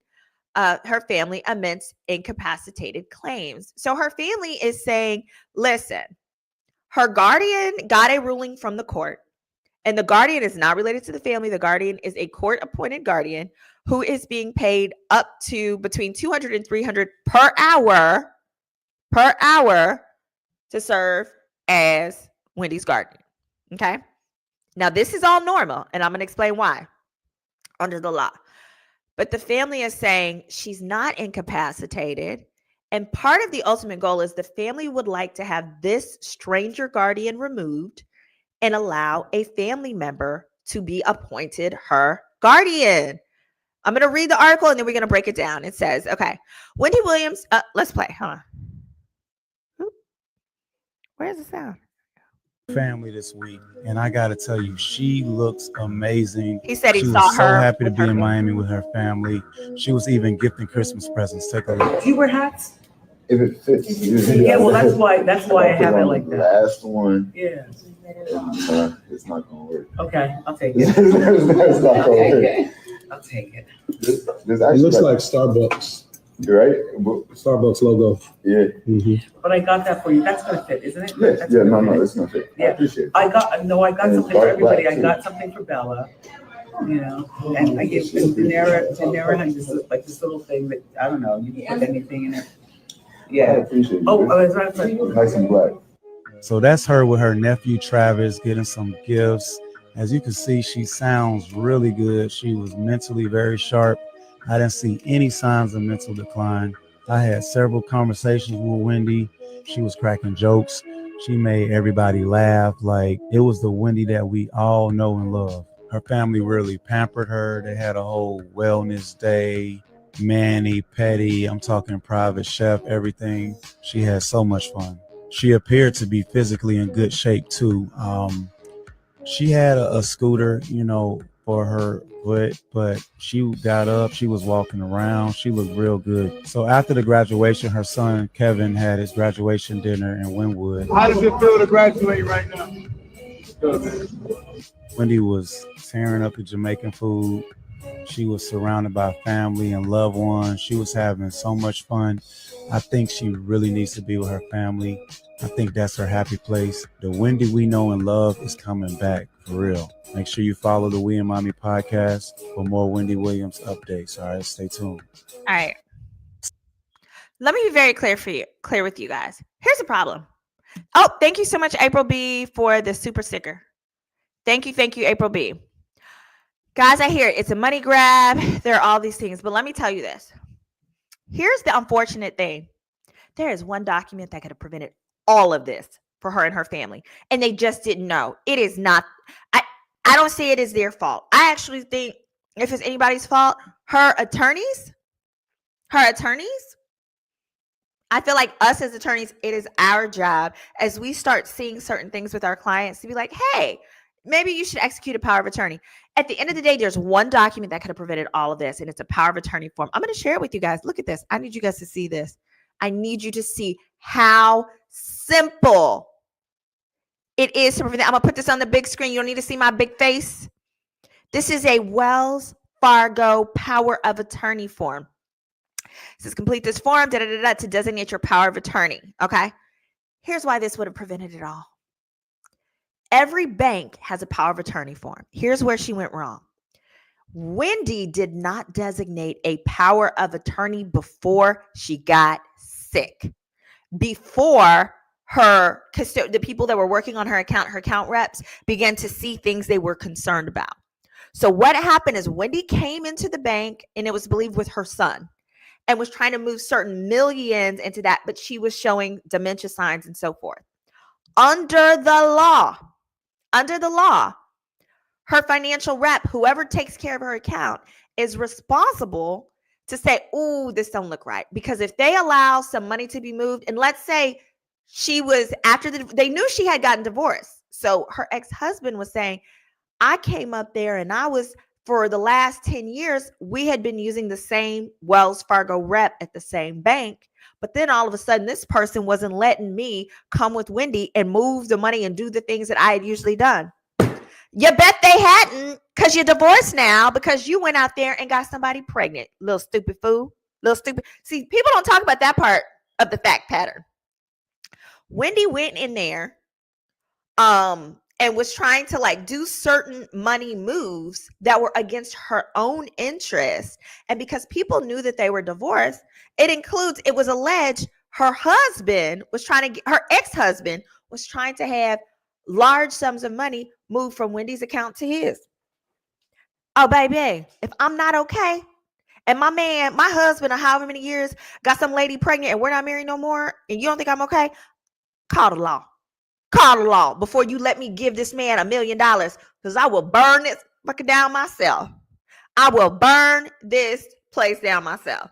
her family amidst incapacitated claims. So her family is saying, listen, her guardian got a ruling from the court, and the guardian is not related to the family. The guardian is a court-appointed guardian who is being paid up to between $200 and $300 per hour to serve as Wendy's guardian. Okay. Now this is all normal, and I'm going to explain why under the law. But the family is saying she's not incapacitated. And part of the ultimate goal is the family would like to have this stranger guardian removed and allow a family member to be appointed her guardian. I'm going to read the article and then we're going to break it down. It says, okay, Wendy Williams, let's play. Hold on. Where's the sound? Family this week, and I gotta tell you, she looks amazing. He said he she saw was so her happy to be in Miami with her family. She was even gifting Christmas presents. Take a look. Do you wear hats? If it fits. Yeah, well, that's why I have it like that. Last one. Yeah. It's not gonna work. Okay, I'll take it. It's not gonna work. I'll take it. This It looks like Starbucks. Right? Starbucks logo. Yeah. Mm-hmm. But I got that for you. That's gonna fit, isn't it? Yeah, no, it's gonna fit. Yeah. I appreciate it. I got And something for everybody. black, I too. got something for Bella, you know, and I gave Daenerys had this little thing that, I don't know, you can put anything in it. I Yeah. appreciate it. Oh, that's right. Nice and black. So that's her with her nephew Travis getting some gifts. As you can see, she sounds really good. She was mentally very sharp. I didn't see any signs of mental decline. I had several conversations with Wendy. She was cracking jokes. She made everybody laugh. Like, it was the Wendy that we all know and love. Her family really pampered her. They had a whole wellness day, mani, pedi, I'm talking private chef, everything. She had so much fun. She appeared to be physically in good shape too. She had a scooter, you know, for her foot, but she got up, she was walking around, she looked real good. So after the graduation, her son Kevin had his graduation dinner in Wynwood. How does it feel to graduate right now? Wendy was tearing up the Jamaican food. She was surrounded by family and loved ones. She was having so much fun. I think she really needs to be with her family. I think that's her happy place. The Wendy we know and love is coming back for real. Make sure you follow the We and Mommy podcast for more Wendy Williams updates. All right, stay tuned. All right. Let me be very clear with you guys. Here's the problem. Oh, thank you so much, April B, for the super sticker. Thank you, April B. Guys, I hear it. It's a money grab. There are all these things. But let me tell you this. Here's the unfortunate thing. There is one document that could have prevented all of this for her and her family. And they just didn't know. It is not. I don't see it as their fault. I actually think if it's anybody's fault, her attorneys, I feel like us as attorneys, it is our job as we start seeing certain things with our clients to be like, hey, maybe you should execute a power of attorney. At the end of the day, there's one document that could have prevented all of this, and it's a power of attorney form. I'm going to share it with you guys. Look at this. I need you guys to see this. I need you to see how simple it is to prevent. I'm going to put this on the big screen. You don't need to see my big face. This is a Wells Fargo power of attorney form. It says complete this form to designate your power of attorney. Okay. Here's why this would have prevented it all. Every bank has a power of attorney form. Here's where she went wrong. Wendy did not designate a power of attorney before she got sick. Before the people that were working on her account reps began to see things they were concerned about. So what happened is Wendy came into the bank, and it was believed with her son, and was trying to move certain millions into that, but she was showing dementia signs and so forth. Under the law, her financial rep, whoever takes care of her account, is responsible to say, "Ooh, this don't look right." Because if they allow some money to be moved, and let's say she was they knew she had gotten divorced. So her ex-husband was saying, "I came up there and for the last 10 years, we had been using the same Wells Fargo rep at the same bank. But then all of a sudden, this person wasn't letting me come with Wendy and move the money and do the things that I had usually done." You bet they hadn't, because you're divorced now because you went out there and got somebody pregnant. Little stupid fool. Little stupid. See, people don't talk about that part of the fact pattern. Wendy went in there and was trying to do certain money moves that were against her own interest. And because people knew that they were divorced, it was alleged her ex-husband was trying to have large sums of money moved from Wendy's account to his. Oh, baby, if I'm not okay, and my husband of however many years got some lady pregnant and we're not married no more, and you don't think I'm okay, call the law. Call the law before you let me give this man $1 million, because I will burn this fucking down myself. I will burn this place down myself.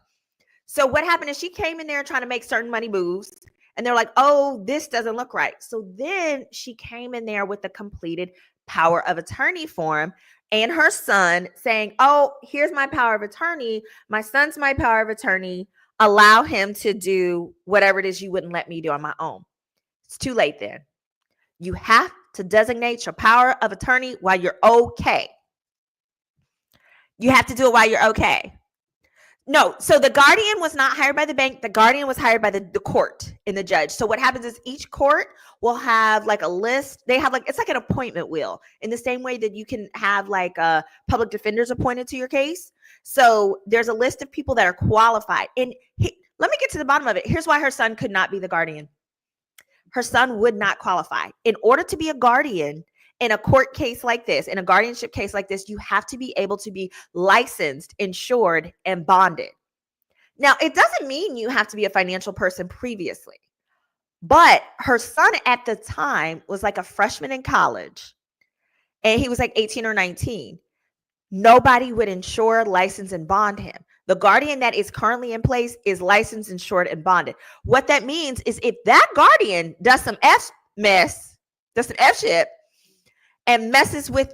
So what happened is she came in there trying to make certain money moves, and they're like, "Oh, this doesn't look right." So then she came in there with the completed power of attorney form and her son saying, "Oh, here's my power of attorney. My son's my power of attorney. Allow him to do whatever it is you wouldn't let me do on my own." It's too late then. You have to designate your power of attorney while you're okay. You have to do it while you're okay. No, so the guardian was not hired by the bank. The guardian was hired by the court and the judge. So what happens is each court will have a list. They have it's like an appointment wheel, in the same way that you can have public defenders appointed to your case. So there's a list of people that are qualified. And let me get to the bottom of it. Here's why her son could not be the guardian. Her son would not qualify. In order to be a guardian in a court case like this, in a guardianship case like this, you have to be able to be licensed, insured, and bonded. Now, it doesn't mean you have to be a financial person previously, but her son at the time was a freshman in college, and he was 18 or 19. Nobody would insure, license, and bond him. The guardian that is currently in place is licensed, insured, and bonded. What that means is if that guardian does some F-shit, and messes with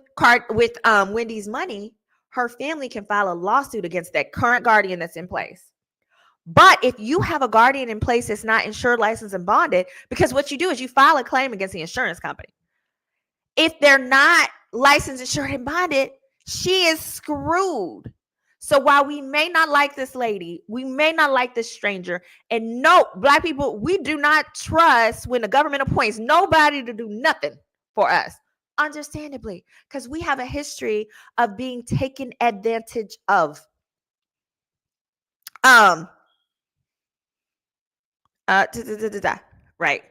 Wendy's money, her family can file a lawsuit against that current guardian that's in place. But if you have a guardian in place that's not insured, licensed, and bonded, because what you do is you file a claim against the insurance company. If they're not licensed, insured, and bonded, she is screwed. So while we may not like this lady, we may not like this stranger, and no, Black people, we do not trust when the government appoints nobody to do nothing for us. Understandably, because we have a history of being taken advantage of. Right.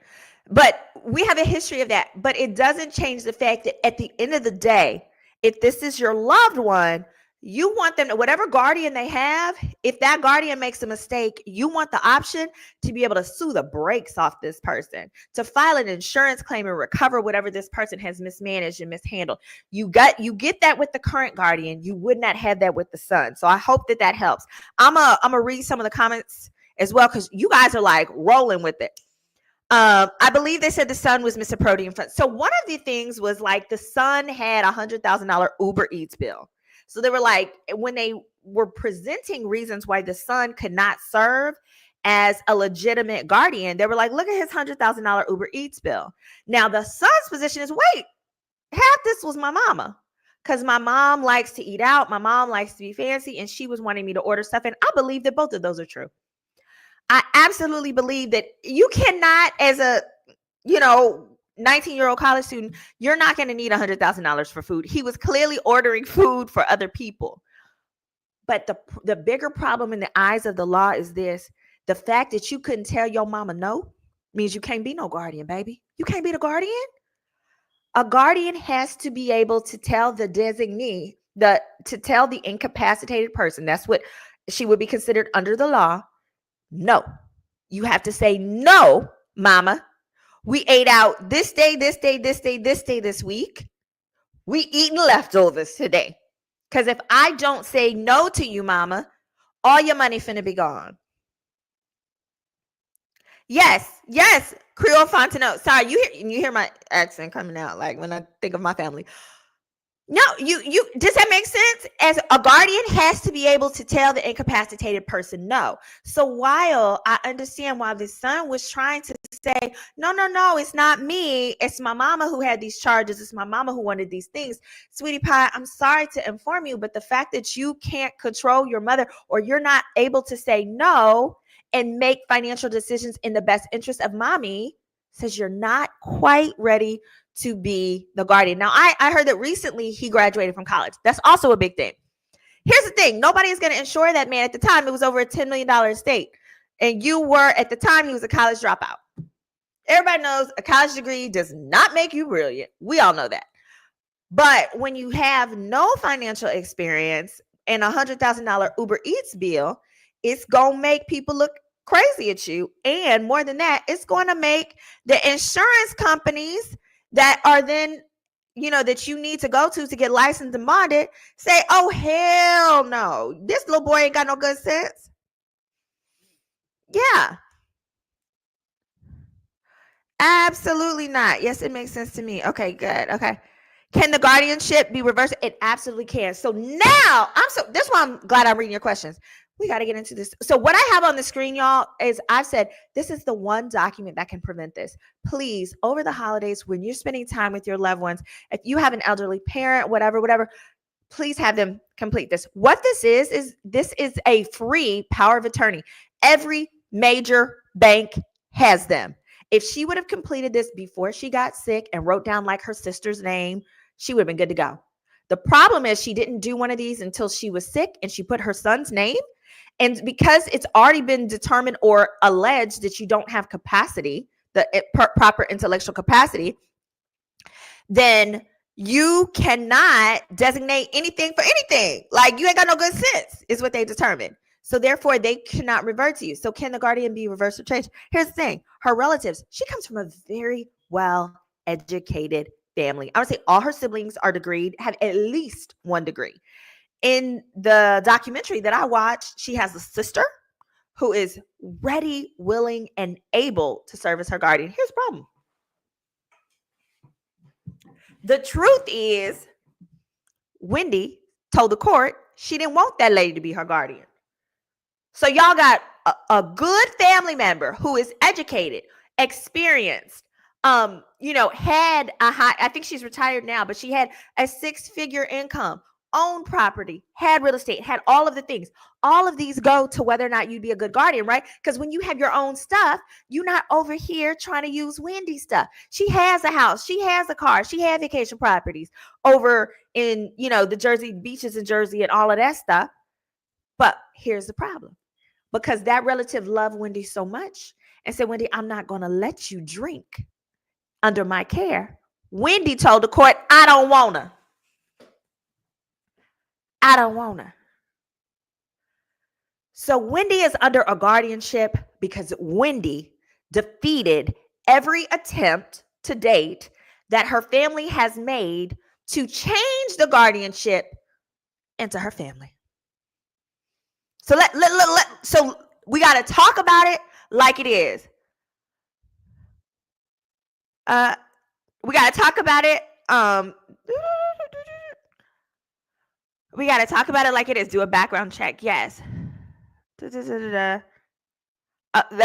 But we have a history of that. But it doesn't change the fact that at the end of the day, if this is your loved one, you want them to, whatever guardian they have, if that guardian makes a mistake, you want the option to be able to sue the brakes off this person, to file an insurance claim and recover whatever this person has mismanaged and mishandled. You get that with the current guardian. You would not have that with the son. So I hope that helps. I'm gonna read some of the comments as well, because you guys are rolling with it. I believe they said the son was misappropriating funds. So one of the things was the son had $100,000 Uber Eats bill. So they were when they were presenting reasons why the son could not serve as a legitimate guardian, they were look at his $100,000 Uber Eats bill. Now the son's position is, wait, half this was my mama. because my mom likes to eat out. My mom likes to be fancy, and she was wanting me to order stuff. And I believe that both of those are true. I absolutely believe that you cannot, as a, 19-year-old college student, you're not going to need $100,000 for food. He was clearly ordering food for other people. But the bigger problem in the eyes of the law is this. The fact that you couldn't tell your mama no means you can't be no guardian, baby. You can't be the guardian. A guardian has to be able to tell the designee, to tell the incapacitated person, that's what she would be considered under the law. No. You have to say, no, mama. We ate out this day, this day, this day, this day, this week. We eating leftovers today. Because if I don't say no to you, mama, all your money finna be gone. Yes, Creole Fontenot. Sorry, you hear my accent coming out, like when I think of my family. No, you does that make sense? As a guardian has to be able to tell the incapacitated person no. So while I understand why the son was trying to say, no, it's not me. It's my mama who had these charges. It's my mama who wanted these things. Sweetie pie, I'm sorry to inform you, but the fact that you can't control your mother, or you're not able to say no and make financial decisions in the best interest of mommy, says you're not quite ready to be the guardian. Now, I heard that recently he graduated from college. That's also a big thing. Here's the thing. Nobody is going to insure that man. At the time, it was over a $10 million estate. And you were, at the time, he was a college dropout. Everybody knows a college degree does not make you brilliant. We all know that. But when you have no financial experience and $100,000 Uber Eats bill, it's going to make people look crazy at you. And more than that, it's going to make the insurance companies that are then, that you need to go to get licensed and bonded say, oh, hell no. This little boy ain't got no good sense. Yeah. Absolutely not. Yes, it makes sense to me. Okay, good. Okay. Can the guardianship be reversed? It absolutely can. So now that's why I'm glad I'm reading your questions. We got to get into this. So what I have on the screen, y'all, is I've said this is the one document that can prevent this. Please, over the holidays, when you're spending time with your loved ones, if you have an elderly parent, whatever, please have them complete this. What this is a free power of attorney. Every major bank has them. If she would have completed this before she got sick and wrote down like her sister's name, she would have been good to go. The problem is she didn't do one of these until she was sick, and she put her son's name. And because it's already been determined or alleged that you don't have capacity, the proper intellectual capacity, then you cannot designate anything for anything. Like, you ain't got no good sense, is what they determined. So therefore, they cannot revert to you. So can the guardian be reversed or changed? Here's the thing. Her relatives, she comes from a very well-educated family. I would say all her siblings are degreed, have at least one degree. In the documentary that I watched, she has a sister who is ready, willing, and able to serve as her guardian. Here's the problem. The truth is, Wendy told the court she didn't want that lady to be her guardian. So y'all got a good family member who is educated, experienced, had a high, I think she's retired now, but she had a 6-figure income, owned property, had real estate, had all of the things. All of these go to whether or not you'd be a good guardian, right? Because when you have your own stuff, you're not over here trying to use Wendy's stuff. She has a house, she has a car, she had vacation properties over in, the Jersey beaches in Jersey and all of that stuff. But here's the problem. Because that relative loved Wendy so much and said, Wendy, I'm not going to let you drink under my care. Wendy told the court, I don't want her. I don't want her. So Wendy is under a guardianship because Wendy defeated every attempt to date that her family has made to change the guardianship into her family. So so we got to talk about it like it is. We got to talk about it. We got to talk about it like it is. Do a background check. Yes. That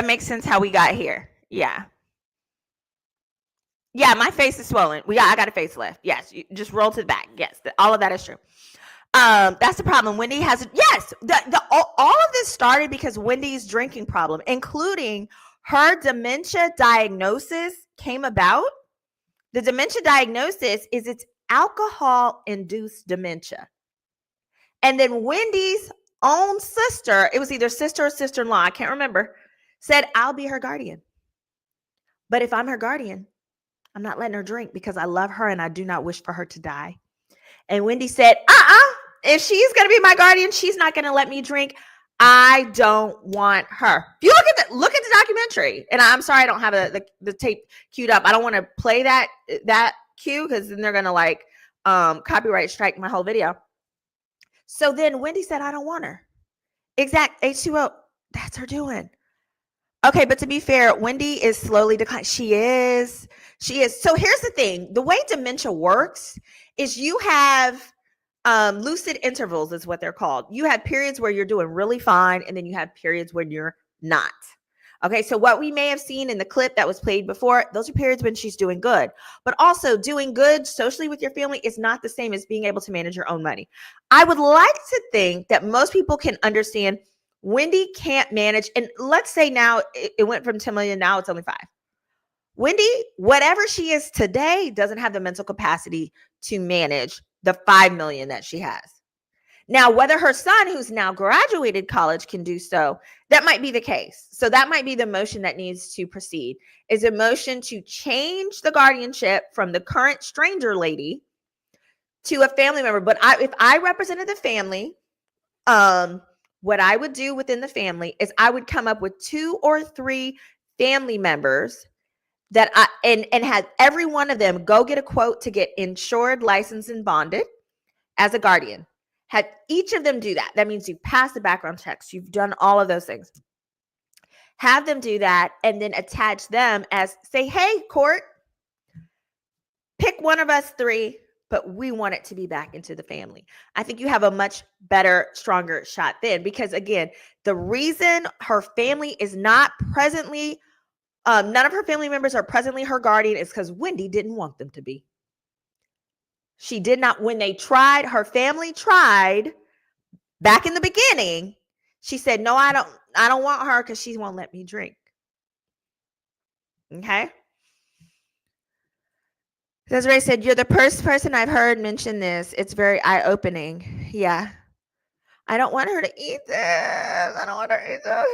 makes sense how we got here. Yeah. Yeah, my face is swollen. I got a facelift. Yes, you just roll to the back. Yes, all of that is true. That's the problem. Wendy has all of this started because Wendy's drinking problem, including her dementia diagnosis, came about. The dementia diagnosis is it's alcohol-induced dementia. And then Wendy's own sister, it was either sister or sister-in-law, I can't remember, said, I'll be her guardian. But if I'm her guardian, I'm not letting her drink because I love her and I do not wish for her to die. And Wendy said, if she's going to be my guardian, she's not going to let me drink. I don't want her. If you look at the documentary, and I'm sorry I don't have the tape queued up. I don't want to play that cue because then they're going to copyright strike my whole video. So then Wendy said, I don't want her. Exact H2O. That's her doing. Okay, but to be fair, Wendy is slowly declining. She is. So here's the thing. The way dementia works is you have lucid intervals is what they're called. You have periods where you're doing really fine, and then you have periods when you're not. Okay, so what we may have seen in the clip that was played before, those are periods when she's doing good. But also doing good socially with your family is not the same as being able to manage your own money. I would like to think that most people can understand Wendy can't manage, and let's say now it went from 10 million, now it's only 5. Wendy, whatever she is today, doesn't have the mental capacity to manage the 5 million that she has. Now, whether her son, who's now graduated college, can do so, that might be the case. So that might be the motion that needs to proceed, is a motion to change the guardianship from the current stranger lady to a family member. But if I represented the family, what I would do within the family is I would come up with 2 or 3 family members that and have every one of them go get a quote to get insured, licensed, and bonded as a guardian. Have each of them do that. That means you pass the background checks. You've done all of those things. Have them do that and then attach them as, say, hey, court, pick one of us 3, but we want it to be back into the family. I think you have a much better, stronger shot then, because again, the reason her family is not presently, none of her family members are presently her guardian is because Wendy didn't want them to be. She did not, when they tried, her family tried back in the beginning. She said, no, I don't want her because she won't let me drink. Okay. Desiree said, you're the first person I've heard mention this. It's very eye-opening. Yeah. I don't want her to eat this. I don't want her to eat this.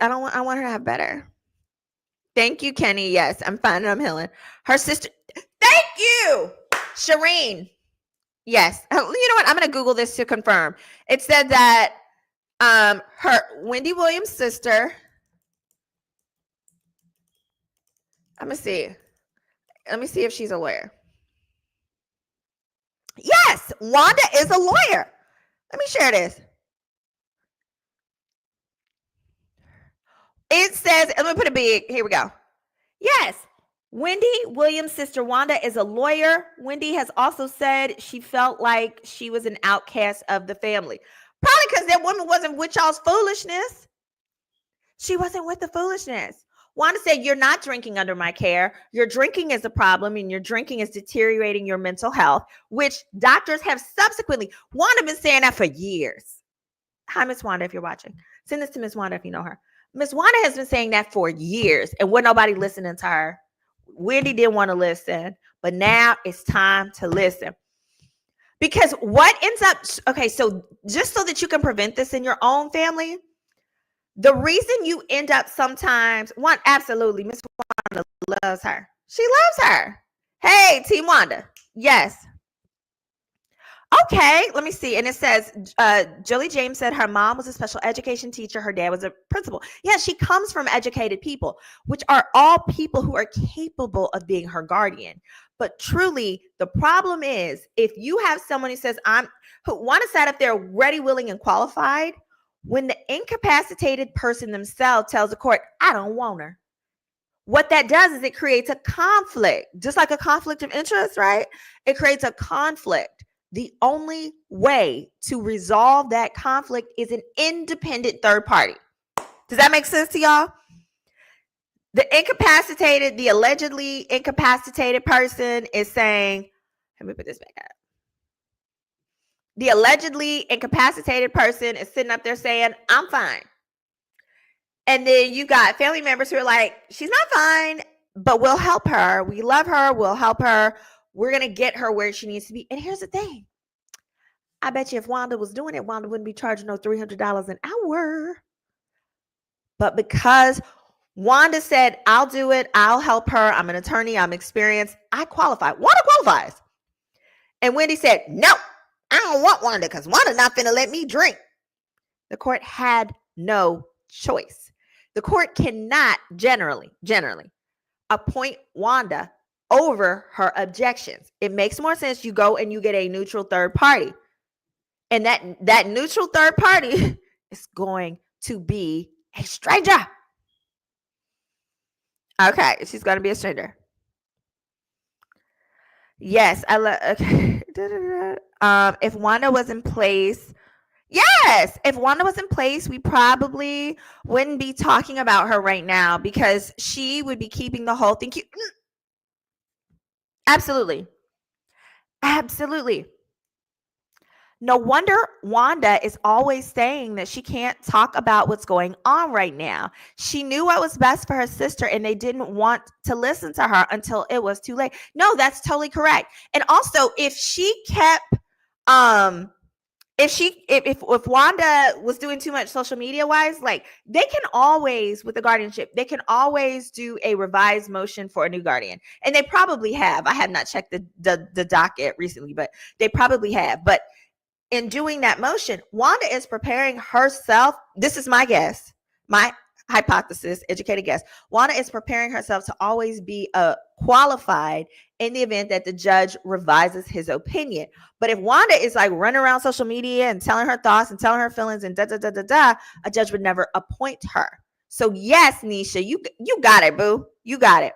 I want her to have better. Thank you, Kenny. Yes, I'm fine and I'm healing. Her sister. Thank you, Shireen. Yes. You know what? I'm going to Google this to confirm. It said that her Wendy Williams' sister. I'm going to see. Let me see if she's a lawyer. Yes, Wanda is a lawyer. Let me share this. It says, let me put it big. Here we go. Yes, Wendy Williams' sister Wanda is a lawyer. Wendy has also said she felt like she was an outcast of the family. Probably because that woman wasn't with y'all's foolishness. She wasn't with the foolishness. Wanda said, you're not drinking under my care. Your drinking is a problem, and your drinking is deteriorating your mental health, which doctors have subsequently. Wanda been saying that for years. Hi, Miss Wanda, if you're watching. Send this to Miss Wanda if you know her. Miss Wanda has been saying that for years, and wasn't nobody listening to her. Wendy didn't want to listen, but now it's time to listen. Because what ends up, okay, so just so that you can prevent this in your own family, the reason you end up sometimes, one, absolutely, Miss Wanda loves her. She loves her. Hey, Team Wanda. Yes. Okay, let me see. And it says, Julie James said her mom was a special education teacher. Her dad was a principal. Yeah, she comes from educated people, which are all people who are capable of being her guardian. But truly, the problem is if you have someone who says, who want to sit up there ready, willing, and qualified, when the incapacitated person themselves tells the court, I don't want her. What that does is it creates a conflict, just like a conflict of interest, right? It creates a conflict. The only way to resolve that conflict is an independent third party. Does that make sense to y'all? the allegedly incapacitated person is saying, let me put this back up. The allegedly incapacitated person is sitting up there saying, I'm fine. And then you got family members who are like, she's not fine, but we'll help her. We love her. We'll help her. We're going to get her where she needs to be. And here's the thing. I bet you if Wanda was doing it, Wanda wouldn't be charging no $300 an hour. But because Wanda said, I'll do it. I'll help her. I'm an attorney. I'm experienced. I qualify. Wanda qualifies. And Wendy said, no, I don't want Wanda because Wanda's not finna let me drink. The court had no choice. The court cannot generally appoint Wanda over her objections. It makes more sense you go and you get a neutral third party. And that neutral third party is going to be a stranger. Okay, she's going to be a stranger. Yes, I love. Okay. If Wanda was in place, if Wanda was in place, we probably wouldn't be talking about her right now because she would be keeping the whole thing. Absolutely. No wonder Wanda is always saying that she can't talk about what's going on right now. She knew what was best for her sister and they didn't want to listen to her until it was too late. No, that's totally correct. And also, if she kept, if Wanda was doing too much social media wise, like they can always, with the guardianship, they can always do a revised motion for a new guardian. And they probably have. I have not checked the docket recently, but they probably have. But in doing that motion, Wanda is preparing herself. This is my guess, my hypothesis, educated guess. Wanda is preparing herself to always be qualified in the event that the judge revises his opinion. But if Wanda is like running around social media and telling her thoughts and telling her feelings and a judge would never appoint her. So yes, Nisha, you got it, boo. You got it.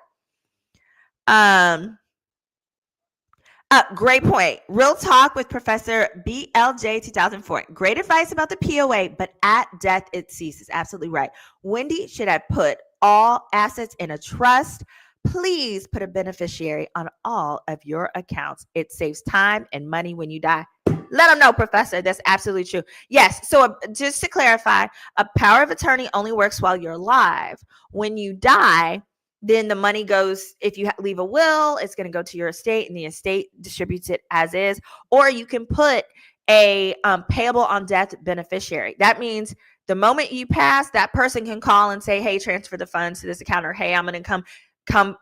Great point. Real talk with Professor BLJ 2004. Great advice about the POA, but at death it ceases. Absolutely right. Wendy should have put all assets in a trust. Please put a beneficiary on all of your accounts. It saves time and money when you die. Let them know, Professor. That's absolutely true. Yes. So just to clarify, a power of attorney only works while you're alive. When you die, then the money goes, if you leave a will, it's going to go to your estate and the estate distributes it as is. Or you can put a payable on death beneficiary. That means the moment you pass, that person can call and say, hey, transfer the funds to this account, or hey, I'm going to come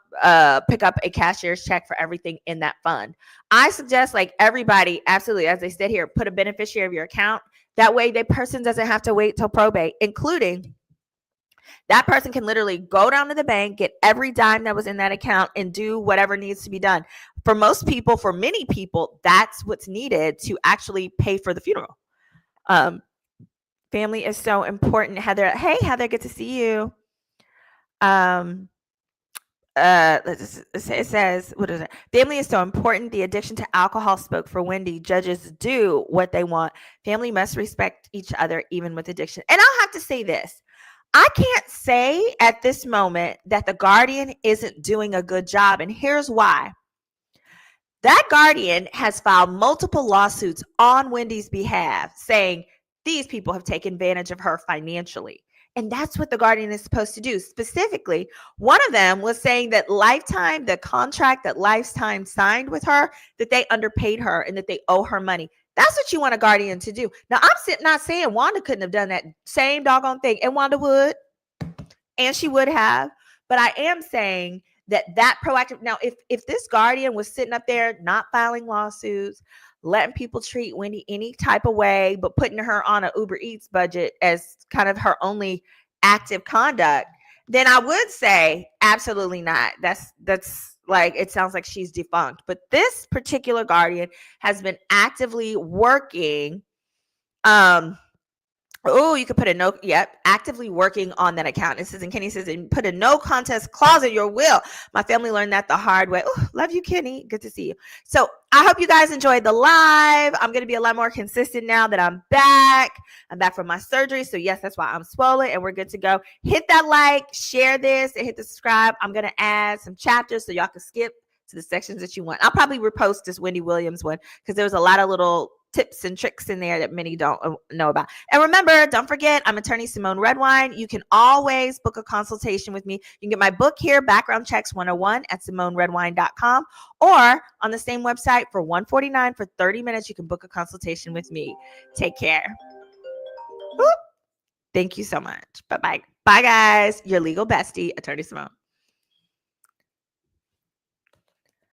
pick up a cashier's check for everything in that fund. I suggest, like, everybody, absolutely, as they said here, put a beneficiary of your account. That way the person doesn't have to wait till probate, including that person can literally go down to the bank, get every dime that was in that account, and do whatever needs to be done. For most people, for many people, that's what's needed to actually pay for the funeral. Family is so important. Heather, hey, Heather, good to see you. It says, what is it? Family is so important. The addiction to alcohol spoke for Wendy. Judges do what they want. Family must respect each other, even with addiction. And I'll have to say this. I can't say at this moment that the guardian isn't doing a good job. And here's why. That guardian has filed multiple lawsuits on Wendy's behalf saying these people have taken advantage of her financially. And that's what the guardian is supposed to do. Specifically, one of them was saying that Lifetime, the contract that Lifetime signed with her, that they underpaid her and that they owe her money. That's what you want a guardian to do. Now, I'm not saying Wanda couldn't have done that same doggone thing, and Wanda would, and she would have. But I am saying that proactive. Now, if this guardian was sitting up there not filing lawsuits, letting people treat Wendy any type of way, but putting her on an Uber Eats budget as kind of her only active conduct, then I would say absolutely not. That's like, it sounds like she's defunct. But this particular guardian has been actively working Oh, you could put a no, actively working on that account. It says, and Kenny says, and put a no contest clause in your will. My family learned that the hard way. Oh, love you, Kenny. Good to see you. So I hope you guys enjoyed the live. I'm going to be a lot more consistent now that I'm back. I'm back from my surgery. So yes, that's why I'm swollen and we're good to go. Hit that like, share this, and hit the subscribe. I'm going to add some chapters so y'all can skip to the sections that you want. I'll probably repost this Wendy Williams one because there was a lot of little tips and tricks in there that many don't know about. And remember, don't forget, I'm attorney Simone Redwine. You can always book a consultation with me. You can get my book here, Background Checks 101 at SimoneRedwine.com, or on the same website for $149 for 30 minutes. You can book a consultation with me. Take care. Whoop. Thank you so much. Bye-bye. Bye, guys. Your legal bestie, Attorney Simone.